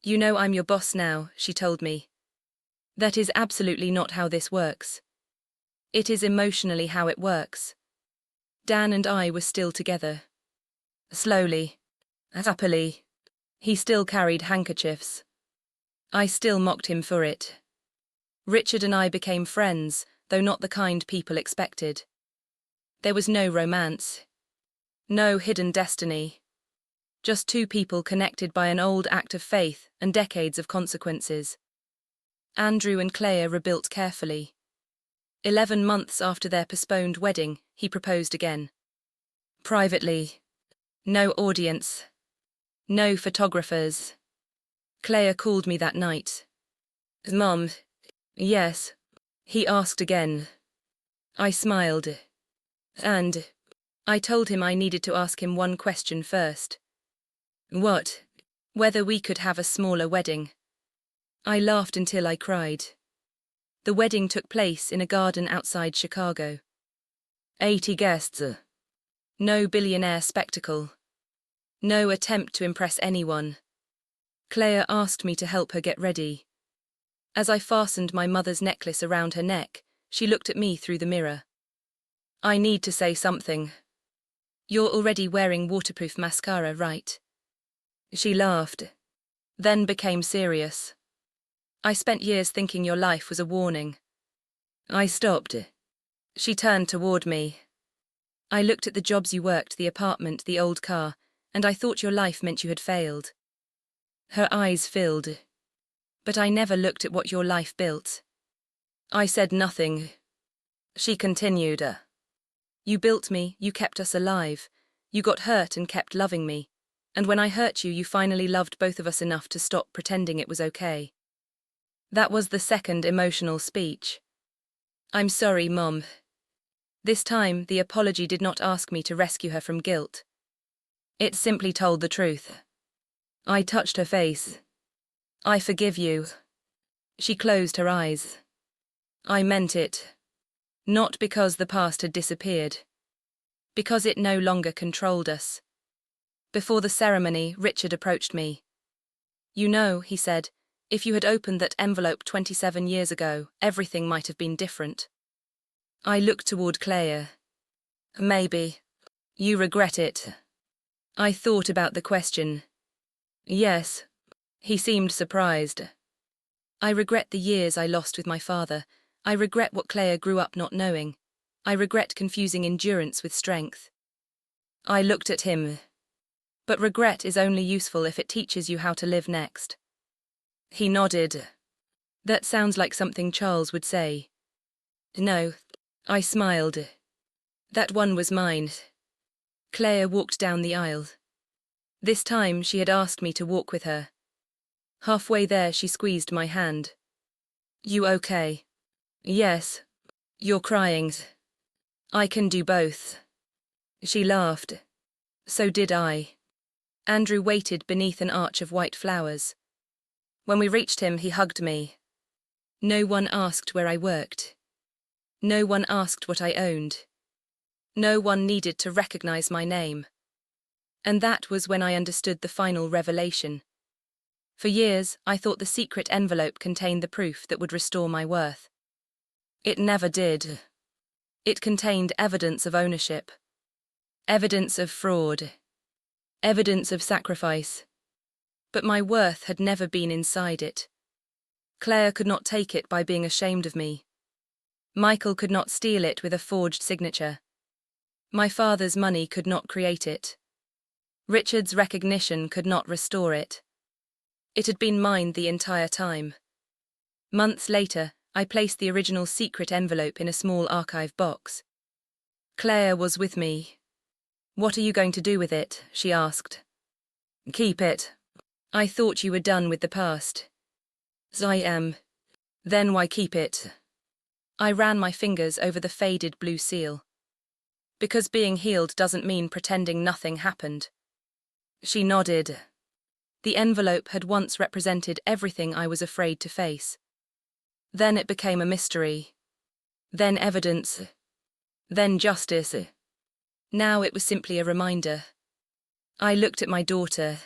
You know I'm your boss now, she told me. That is absolutely not how this works. It is emotionally how it works. Dan and I were still together. Slowly. Happily. He still carried handkerchiefs. I still mocked him for it. Richard and I became friends, though not the kind people expected. There was no romance. No hidden destiny. Just 2 people connected by an old act of faith and decades of consequences. Andrew and Claire rebuilt carefully. 11 months after their postponed wedding, he proposed again. Privately. No audience. No photographers. Claire called me that night. Mom. Yes. He asked again. I smiled. And I told him I needed to ask him one question first. What? Whether we could have a smaller wedding. I laughed until I cried. The wedding took place in a garden outside Chicago. 80 guests. No billionaire spectacle. No attempt to impress anyone. Claire asked me to help her get ready. As I fastened my mother's necklace around her neck, she looked at me through the mirror. I need to say something. You're already wearing waterproof mascara, right? She laughed, then became serious. I spent years thinking your life was a warning. I stopped. She turned toward me. I looked at the jobs you worked, the apartment, the old car, and I thought your life meant you had failed. Her eyes filled. But I never looked at what your life built. I said nothing. She continued. You built me, you kept us alive. You got hurt and kept loving me. And when I hurt you, you finally loved both of us enough to stop pretending it was okay. That was the second emotional speech. I'm sorry, Mom. This time, the apology did not ask me to rescue her from guilt. It simply told the truth. I touched her face. I forgive you. She closed her eyes. I meant it. Not because the past had disappeared. Because it no longer controlled us. Before the ceremony, Richard approached me. You know, he said, if you had opened that envelope 27 years ago, everything might have been different. I looked toward Claire. Maybe. You regret it. I thought about the question. Yes. He seemed surprised. I regret the years I lost with my father. I regret what Claire grew up not knowing. I regret confusing endurance with strength. I looked at him. But regret is only useful if it teaches you how to live next. He nodded. That sounds like something Charles would say. No. I smiled. That one was mine. Claire walked down the aisle. This time she had asked me to walk with her. Halfway there she squeezed my hand. You okay? Yes. You're crying. I can do both. She laughed. So did I. Andrew waited beneath an arch of white flowers. When we reached him, he hugged me. No one asked where I worked. No one asked what I owned. No one needed to recognize my name. And that was when I understood the final revelation. For years, I thought the secret envelope contained the proof that would restore my worth. It never did. It contained evidence of ownership. Evidence of fraud. Evidence of sacrifice. But my worth had never been inside it. Claire could not take it by being ashamed of me. Michael could not steal it with a forged signature. My father's money could not create it. Richard's recognition could not restore it. It had been mine the entire time. Months later, I placed the original secret envelope in a small archive box. Claire was with me. "What are you going to do with it?" she asked. "Keep it. I thought you were done with the past." "I am." "Then why keep it?" I ran my fingers over the faded blue seal. "Because being healed doesn't mean pretending nothing happened." She nodded. The envelope had once represented everything I was afraid to face. Then it became a mystery. Then evidence. Then justice. Now it was simply a reminder. I looked at my daughter.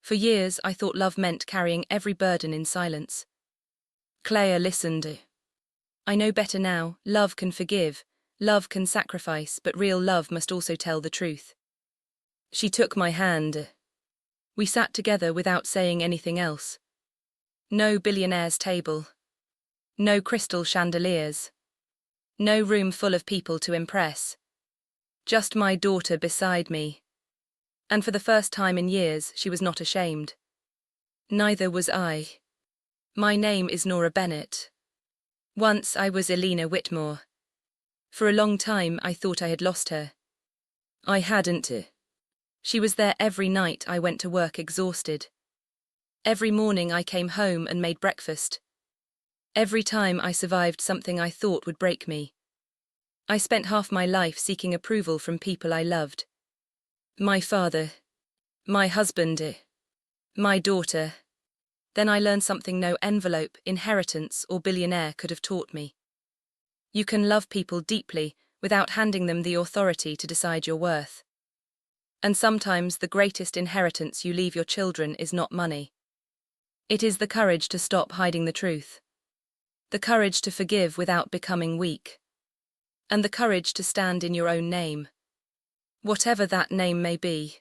For years I thought love meant carrying every burden in silence. Claire listened. "I know better now. Love can forgive. Love can sacrifice, but real love must also tell the truth." She took my hand. We sat together without saying anything else. No billionaire's table. No crystal chandeliers. No room full of people to impress. Just my daughter beside me. And for the first time in years, she was not ashamed. Neither was I. My name is Nora Bennett. Once I was Elena Whitmore. For a long time I thought I had lost her. I hadn't. She was there every night I went to work exhausted. Every morning I came home and made breakfast. Every time I survived something I thought would break me. I spent half my life seeking approval from people I loved. My father. My husband. My daughter. Then I learned something no envelope, inheritance, or billionaire could have taught me. You can love people deeply without handing them the authority to decide your worth. And sometimes the greatest inheritance you leave your children is not money. It is the courage to stop hiding the truth. The courage to forgive without becoming weak. And the courage to stand in your own name. Whatever that name may be.